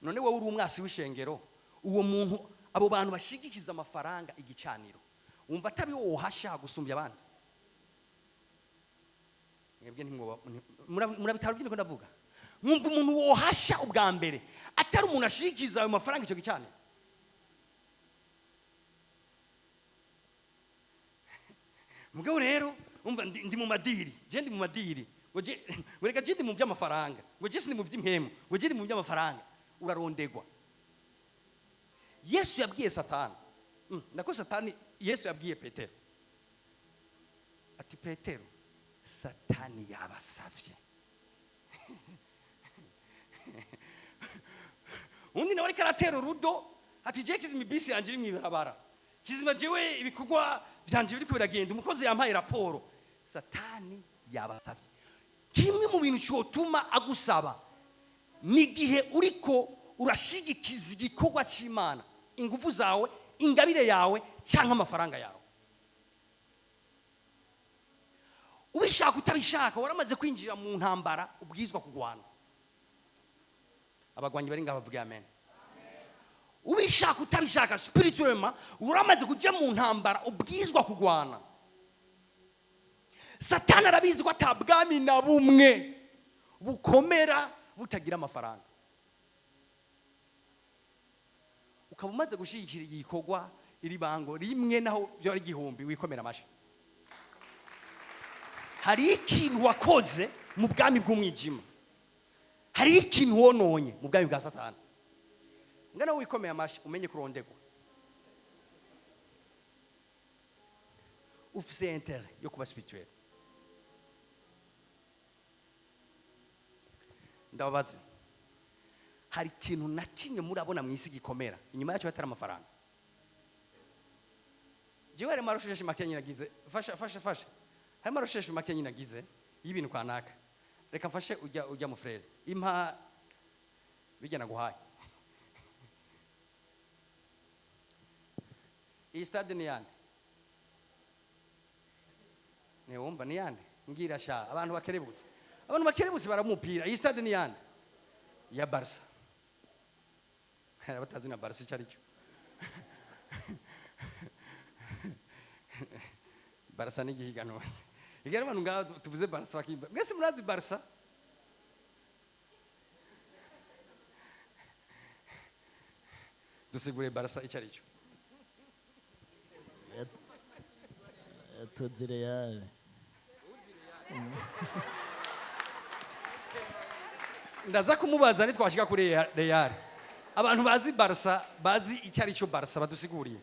None wowe uri umwasi w'ishengero, uwo muntu abo bantu bashigikiza amafaranga igicaniro, umva atabi wo hasha gusumbya abandi. Mwebwe ntimwoba murabitaro by'iko ndavuga. Mwumva umuntu wo hasha ubwa mbere atari umuntu ashigikiza ayo mafaranga icyo gicaniro. Mugabo rero umva ndi mu madiri, je ndi mu madiri, ngo je ndi mu by'amafaranga, ngo je ndi mu by'impemu, ngo je ndi mu by'amafaranga, urarondegwa. Yesu yabwiye Satani, nako Satani Yesu yabwiye Petero ati Petero, Satani yabasavye. Undi nawe karatero rudo ati je kizima bisi yanje iri mwibarabara, kizima jewe ibikorwa byanje biri kubiragenda, umukozi yampaye raporo. Satani yabasavye. Kimwe mu bintu cyotuma agusaba ni gihe uriko urashigikiza igikorwa cy'Imana, ingufu zawe, ingabire yawe cyangwa amafaranga yawe. Ubishaka utabishaka waramaze kwinjira mu ntambara ubwizwa kugwana. Abagwanyi bari ngaho bavuga amen. Ubishaka utabishaka spirituellement uramaze kujya mu ntambara ubwizwa kugwana. Satani arabizi ko atabwami na bumwe bukomera butagira amafaranga. Ukaba umaze gushigikira igikorwa iri bango rimwe naho byo ari igihumbi wikomera amashi. Hari ikintu wakoze mu bwami bw'umwijima, hari ikintu wononye mu bwami bwa Satani. Ngana wikomeye amashi umenye kurondegwa. Ufise intérêt yo kuba spirituel. Ndababaze, hari ikintu na kimwe murabona mu isi gikomera inyuma yacyo hatari amafaranga? Jewe ari marosheshe makenya nagize, fasha hari marosheshe makenya nagize y'ibintu kwanaka. Reka mfashe ujya mu frere impa bijyana guhaye. Iyi stade ni yande? Ne wumva ni yande? Ngira sha abantu bakerebutse. Abantu bakerebutse baramupira. Iyi stade ni yande? Ya Barca. Batazi na Barca cyari cyo. Barca ni gihigano. Igera abantu ngaho tuvuze Barca bakimba. Mwese murazi Barca? Dusigure Barca icyari cyo. Tuzi Real. Ndaza kumubaza nitwashika kuri Real. Abantu bazi Barca, bazi icyari cyo Barca badusiguriye.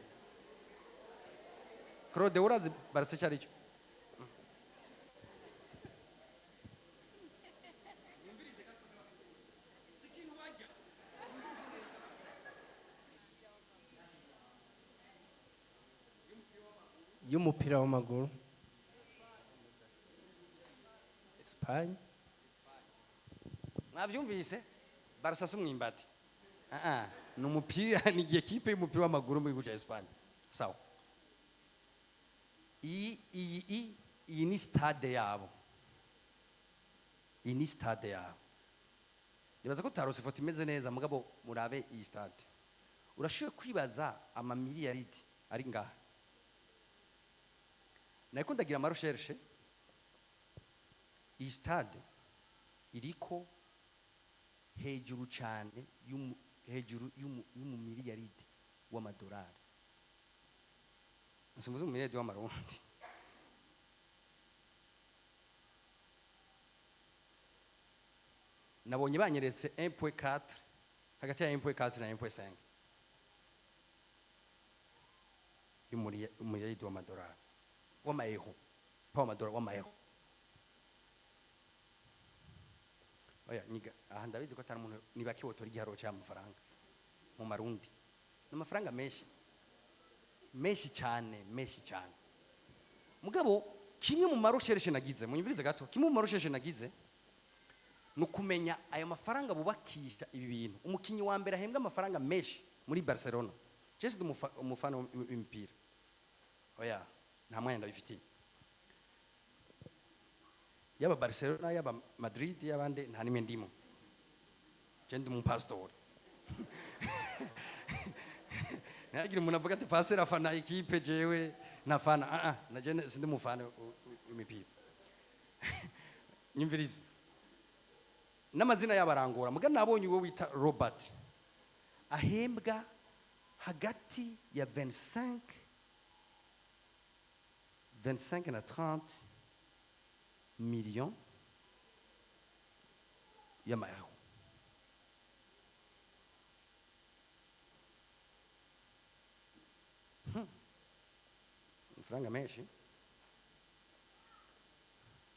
Claude urazi Barca icyari cyo? Y'umupira w'amaguru Espagne. Mwavyumvise? Barca sumwimbati. Ni umupira ni equipe y'umupira w'amaguru mu gihugu cya Espagne. Sawa. Iyi ni stade yabo. Iyi ni stade yabo. Nibaza ko tarose foto imeze neza mugabo murabe iyi stade. Urashoboye kwibaza amamiliyaridi ari ngaha. Nako ndagira amarecherche. Iyi stade iriko hejuru cyane hejuru y'umumiliyaridi w'amadolari. Nsimuze umiliyaridi w'amarundi. Nabonye banyeretse 1.4 hagati ya 1.4 na 1.5 y'umuriyaridi w'amadolari w'amaeho pa w'amadolari w'amaeho. Oya niga aha ndabizi ko atari umuntu niba kiwotora igiharo cy'amafaranga mu marundi n'amafaranga menshi cyane mugabo kimwe mu maroshereshe nagize munyumvirize gato kimwe mu maroshereshe nagize nukumenya ayo mafaranga bubakisha ibi bintu. Umukinyi wa mbere ahembwa amafaranga menshi muri Barcelona, Jesse umufana w'imipira, oya nta mwanya ndabifitiye, yaba Barcelona yaba Madrid yabande nta nimwe ndimo, je ndi mu pastor nagira umuntu avuga ati pastor afana ikipe jewe nafana na je sindi mufana w'imipira nyumvirize n'amazina y'abarangora muga nabonye uwo wita Robert ahembwa hagati ya 25 na 30 millions y'amayero. Franga menshi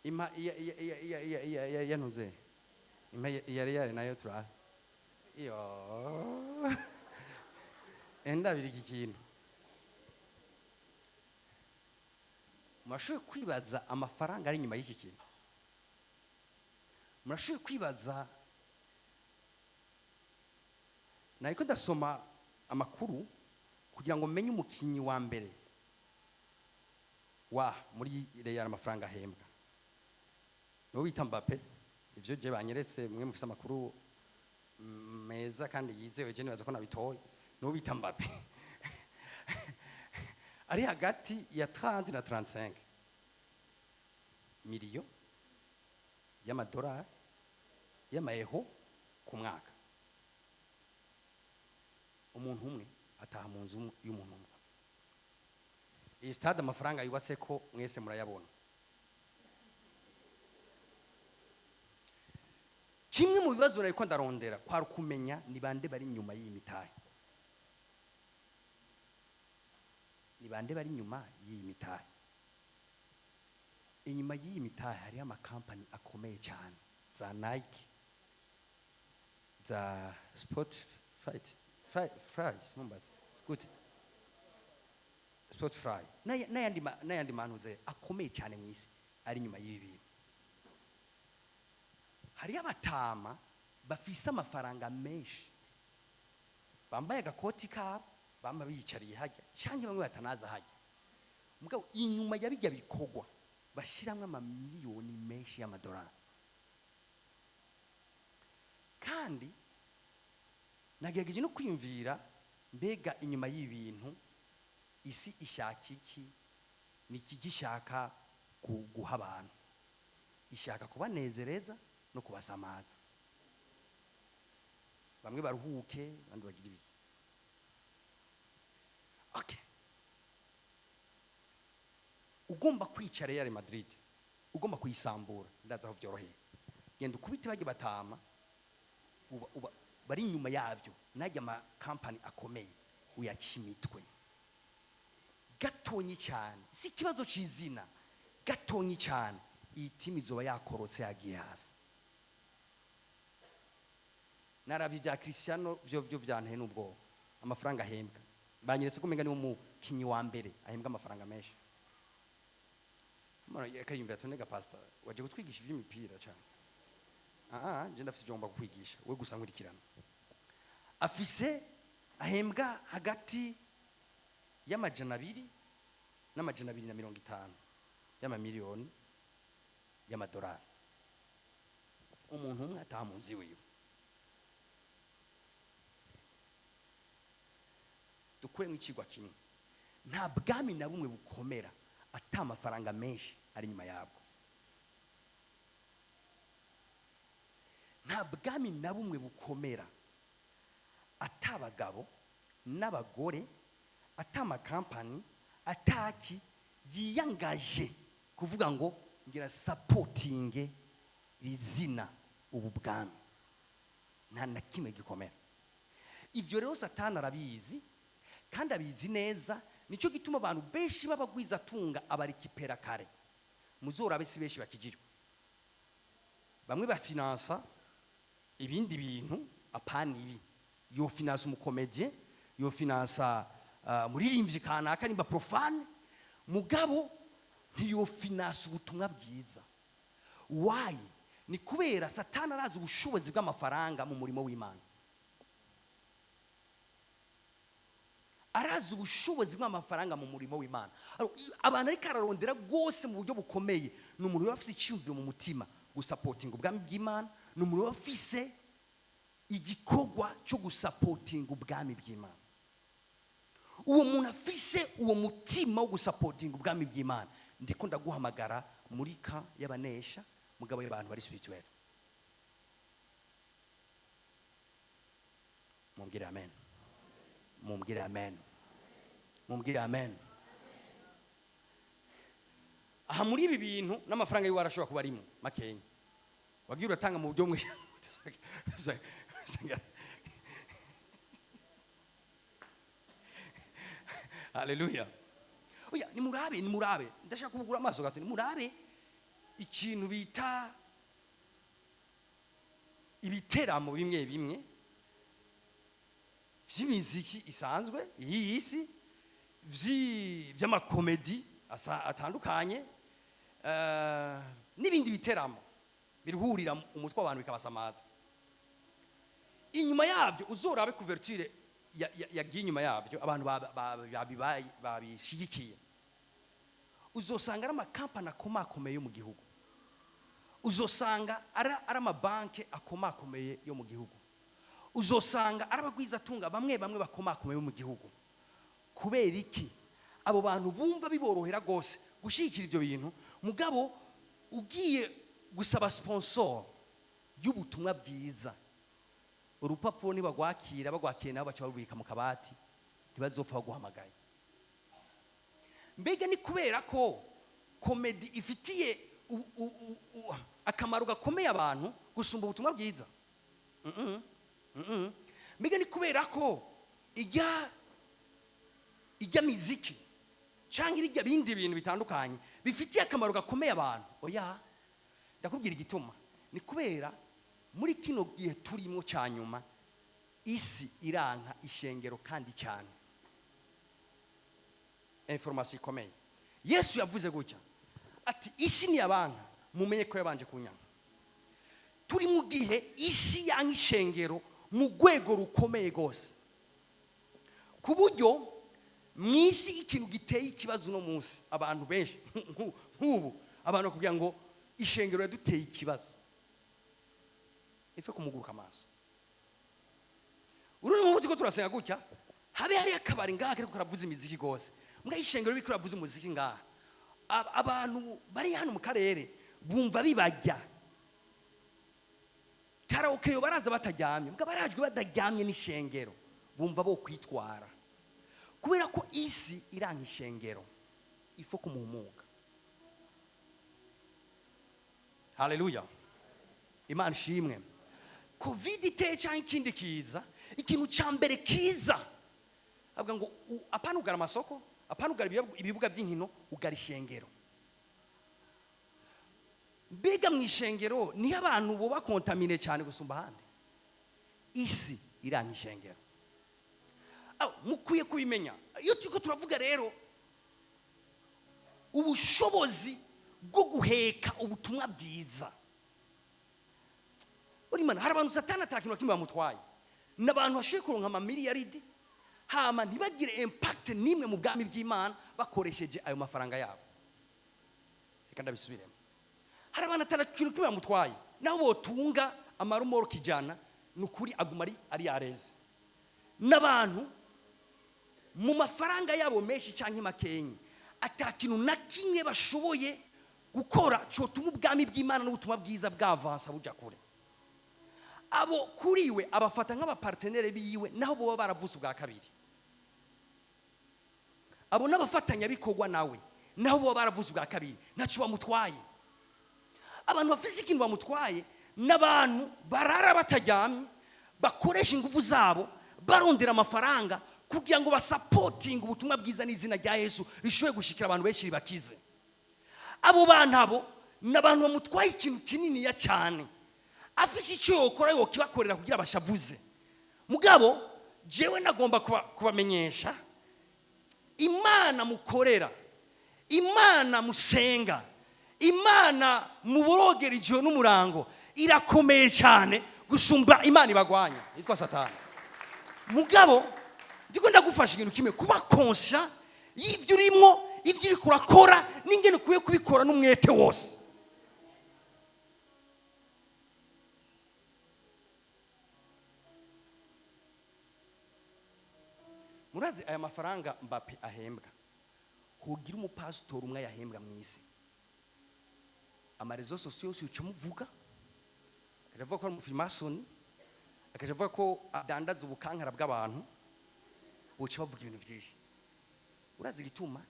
ima ya nuze ima ya nayo tura iyo enda biri ikintu murashoboye kwibaza amafaranga ari nyuma y'iki kintu. Murashoboye kwibaza nayiko ndasoma amakuru kugira ngo menye umukinyi wa mbere muri Real amafaranga ahembwa no bita Mbappe. Ivyo je banyeretse mwe mufise amakuru meza kandi yizewe je nibaza ko nabitoye no bita Mbappe ari hagati ya 30 na 35 millions y'amadolari y'amaeho ku mwaka. Umuntu umwe ataha mu nzu y'umuntu umwe. Iyi stade amafaranga yubatse ko mwese murayabona. Kimwe mu bibazo nariko ndarondera kwa kumenya ni bande bari nyuma y'iyi mitahe. Ni bande bari nyuma y'iyi mitahe. Inyuma y'iyi mitahe hari ama company akomeye cyane za Nike, za Spotify numbaza good Spotify n'ayandi manuze akomeye cyane mu isi ari nyuma y'ibi bintu. Hari abatama bafise amafaranga menshi bambaye agakoti kabo bamba biyicariye hajya cyangwa bamwe batanaza hajya mugabo inyuma yabijya bikogwa bashiramwe amamiliyoni menshi y'amadolari. Kandi nagerageje no kwiyumvira mbega inyuma y'ibintu isi ishaka iki, niki gishaka guha abantu, ishaka kubanezereza no kubasamaza, bamwe baruhuke bandi bagira ibiki. Okay, ugomba kwica Real Madrid, ugomba kuyisambura, ndaza aho vyoroheye, genda ukubite bajye batama bari nyuma yavyo najya ama company akomeye uyakimitwe gatonyi cyane, si kibazo cy'izina, gatonyi cyane iyi timu izoba yakorotse yagiye hasi. Naravye bya Cristiano byo byanteye n'ubwo amafaranga ahembwa banyeretse ko menga ni umukinyi wa mbere ahembwa amafaranga menshi. Mara yakayumvira tonega pastor waje gutwigisha ivy'imipira cyane. Je ndafise ijomba kukwigisha we gusa nkurikirana. Afise ahembwa hagati y'amajana 2 n'amajana 250 y'amamiliyoni y'amadolari. Umuntu umwe atamuzi wiwe. Dukuremo ikigwa kimwe, nta bwami na bumwe bukomera ata amafaranga menshi ari nyuma yabwo. Nta bwami na bumwe bukomera atabagabo n'abagore atama company ataki yiyangaje kuvuga ngo ngira supporting rizina ubu bwami. Nta na kimwe gikomera. ivyo rero satani arabizi kandi abizi neza, nicyo gituma abantu benshi babagwiza tunga abarikipera kare. Muzorabe si benshi bakijijwe. Bamwe bafinansa ibindi bintu apana ibi. Yo finance umukomedie, yo finance muririmbyi kanaka nimba profane, mugabo ntiyo finance ubutumwa bwiza. Why? Ni kubera satani arazi ubushobozi bw'amafaranga mu murimo w'Imana. Arazi ubushobozi bw'amafaranga mu murimo w'Imana. Abantu ariko ararondera rwose mu buryo bukomeye, ni umuntu wafise icyumviro mu mutima gusapotinga ubwami bw'Imana, ni umuntu wafise igikorwa cyo gusapotinga ubwami bw'Imana. Uwo muntu afise uwo mutima wo gusapotinga ubwami bw'Imana, ndiko ndaguhamagara muri ka y'abanesha, mugabo y'abantu bari spirituel. Mumbwire amen. Mumbwire amen. Mumbwire amen. Aha muri ibi bintu n'amafaranga y'uwo arashobora kuba arimo makenya. Wagiye uratanga mu buryo mwe. Haleluya. Oya, ni murabe. Ndashaka kuvugura amaso gato. Ni murabe ikintu bita ibiteramo bimwe vy'imiziki isanzwe iyi isi, vy'amakomedi atandukanye, n'ibindi biteramo biruhurira umutwe w'abantu bikabasamaza. Inyuma yavyo uzorabe couverture yagiye inyuma yavyo abantu babishigikiye, uzosanga ari amakampani akomakomeye yo mu gihugu, uzosanga ari amabanki akomakomeye yo mu gihugu, uzosanga ari abagwiza tunga bamwe bakomakomeye mu gihugu. Kubera iki? Abo bantu bumva biborohera gose gushikira ivyo bintu, mugabo ugiye gusaba sponsor y'ubutumwa bwiza, urupapuro nibagwakira bagwakiye nabo baca barubika mu kabati, ntibazopfa baguhamagaye. Mbega ni kubera ko komedi ifitiye akamaro gakomeye abantu gusumba ubutumwa bwiza? Mbega ni kubera ko ijya miziki cyangwa ibijya bindi bintu bitandukanye bifitiye akamaro gakomeye abantu? Oya, ndakubwira igituma. Ni kubera muri kino gihe turimo cyanyuma, isi iranka ishengero kandi cyane. Information ikomeye. Yesu yavuze gutya ati isi ni abanka, mumenye ko yabanje kunyanga. Turi mu gihe isi yanka ishengero mu rwego rukomeye gose, ku buryo mwisi ikintu giteye ikibazo no munsi abantu benshi nk'ubu abantu kugira ngo ishengero yaduteye ikibazo, ife kumuguruka amaso. Uri mu butiko turasenga gutya, habe hari akabari ngaha ariko karavuza imiziki gose, mbwa ishengero biko karavuza umuziki ngaha, abantu bari hano mu karere bumva bibajya. Karaoke yo baraza batajyamye, mbwa barajwe badajyamye n'ishengero, bumva bo kwitwara. Kubera ko isi iranka ishengero, ifo kumuhumuka. Haleluya. Imana ishimwe. Covid iteye cyangwa ikindi kiza, ikintu cyambere kiza avuga ngo apana ugara amasoko, apana ugara ibibuga by'inkino, ugara ishengero. Mbega mu ishengero ni abantu bo bakontamine cyane gusumba ahandi. Isi iranka ishengero. Mukwiye kubimenya. Iyo tuko turavuga rero ubushobozi bwo guheka ubutumwa bwiza, uri mana hari abantu satana atakintu kimwe bamutwaye, n'abantu bashiye kuronka amamiliyaridi hama ntibagire impact nimwe mu bwami bw'Imana bakoresheje ayo mafaranga yabo. Reka ndabisubiremo. Hari abantu atakintu kimwe bamutwaye, naho botunga amarumoro kijana nukuri agumari ari yareze. N'abantu mu mafaranga yabo menshi cyangwa makenyi atakintu na kimwe bashoboye gukora cyotuma ubwami bw'Imana n'ubutumwa bwiza bwavansa buja kure. Abo kuriwe abafata nk'abapartenere biyiwe, naho bo baravuze ubwa kabiri. Abo n'abafatanya bikogwa nawe, naho bo baravuze ubwa kabiri, ntacu bamutwaye. Abantu bafise ikintu bamutwaye, n'abantu barara batajyamye, bakoresha ingufu zabo, barondera amafaranga kugira ngo basapotinge ubutumwa bwiza n'izina rya Yesu rishoboye gushikira abantu benshi bakize. Abo bantu abo n'abantu bamutwaye ikintu kinini ya cyane, afise icyo yokora yokibakorera kugira bashavuze. Mugabo jewe nagomba kubamenyesha, Imana mukorera, Imana musenga, Imana muborogera ijoro n'umurango irakomeye cyane gusumba Imana ibagwanya yitwa Satani. Mugabo ndiko ndagufasha ikintu kimwe, kuba conscient y'ivyo urimo, ivyo uri kurakora n'ingene kuye kubikora n'umwete wose. Murazi aya mafaranga Mbappe ahembwa, hogira umupastor umwe yahembwa mw'isi, amarezo sosiyo yose ucamuvuga, akavuga ko ari umufrimasoni, akavuga ko adandaza ubukankara bw'abantu, boca bavuga ibintu byinshi. Urazi gituma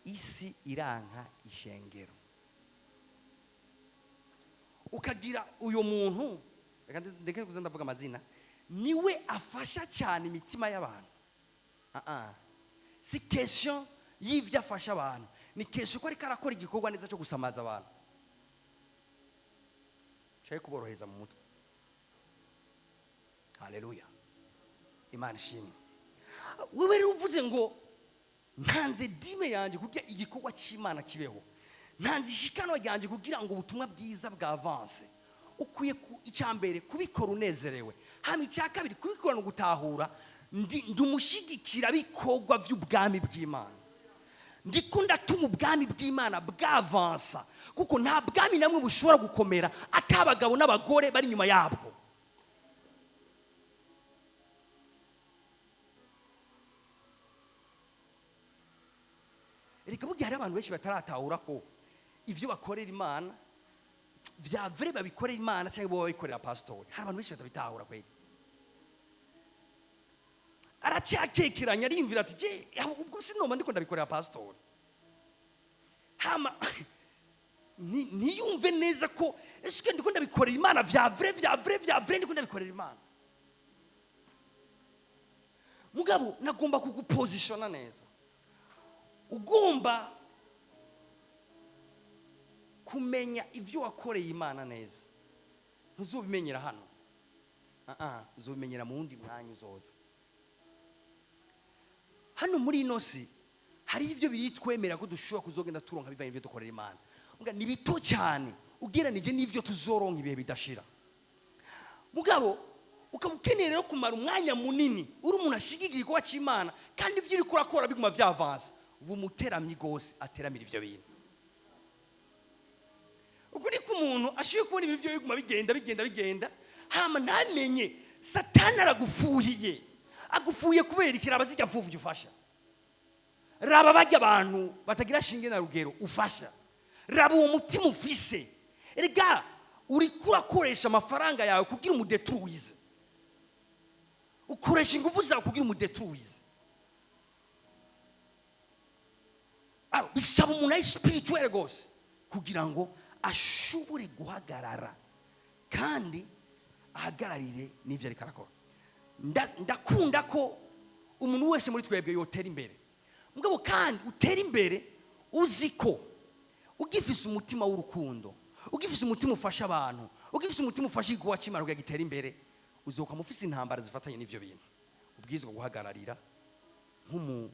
isi iranka ishengero. Ukagira uyo muntu, ndeke kuza ndavuga amazina, niwe afasha cyane imitima y'abantu. Si question y'ivyo afasha abantu, ni question ko ariko arakora igikorwa neza cyo gusamaza abantu, cyaye kuboroheza mu mutwe. Haleluya, Imana ishimwe. Wewe rero uvuze ngo ntanze dime yanje kugira igikorwa cy'Imana kibeho, ntanze ishikano yanje kugira ngo ubutumwa bwiza bwa avance, ukwiye icyambere kubikora unezerewe, hama icyakabiri kubikora no gutahura ndumushigikira bikorwa by'ubwami bw'Imana. Ndikunda tuma ubwami bw'Imana bwavansa, kuko nta bwami namwe bushobora gukomera atabagabo n'abagore bari nyuma yabwo. Erega bugiye hari abantu benshi bataratahura ko ivyo bakorera Imana vya vrai babikorera Imana cyangwa bo babikorera pastor. Hari abantu benshi batabitahura kweli. Aracyakekeranya arimvira ati je ubwo sinoma ndiko ndabikorera pastor. Hama niyumve neza ko eske ndiko ndabikorera Imana vya vrai ndiko ndabikorera Imana. Mugabo nagomba kugupositiona neza. Ugomba kumenya ivyo wakoreye Imana neza. Ntuzobimenyera hano. Uzobimenyera mu wundi mwanya uzoza. Hano muri inosi hari ivyo biri twemera ko dushobora kuzogenda turonka bivaye ivyo dukorera Imana. Nga ni bito cyane ugeranije n'ivyo tuzoronka ibihe bidashira. Mugabo ukamukenera rero kumara umwanya munini uri umuntu ashigikira igikorwa cy'Imana kandi ivyo uri kurakora biguma vyavansa, ubu muteramyi gose ateramira ivyo bintu. Ukuri ku muntu ashiye kubona ibintu byo biguma bigenda hama ntamenye Satani aragufuhiye. Agufuye kubera ikiraba zijya mfuvu ufasha. Raba bajya abantu batagira shinge na rugero ufasha. Raba uwo mutima ufise. Erega uri kurakoresha amafaranga yawe kugira umudetruize. Ukoresha ingufu zawe kugira umudetruize. Bisaba umuntu spirituel gose kugira ngo ashobore guhagarara kandi ahagararire n'ivyo ariko arakora. Ndakunda ko umuntu wese muri twebwe yotera imbere. Mugabo kandi utera imbere uziko ugifise umutima w'urukundo, ugifise umutima ufasha abantu, ugifise umutima ufasha igikorwa cy'Imana ugitera imbere, uzoka mufise intambara zifatanye n'ivyo bintu. Ubwizwa guhagararira nk'umuntu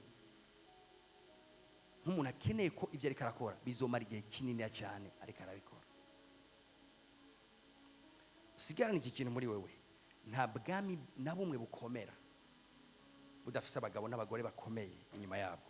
akeneye ko ivyo ariko arakora bizomara igihe kinini cyane ariko arabikora. Usigarane iki kintu muri wewe, nta bwami na bumwe bukomera budafise abagabo n'abagore bakomeye inyuma yabo.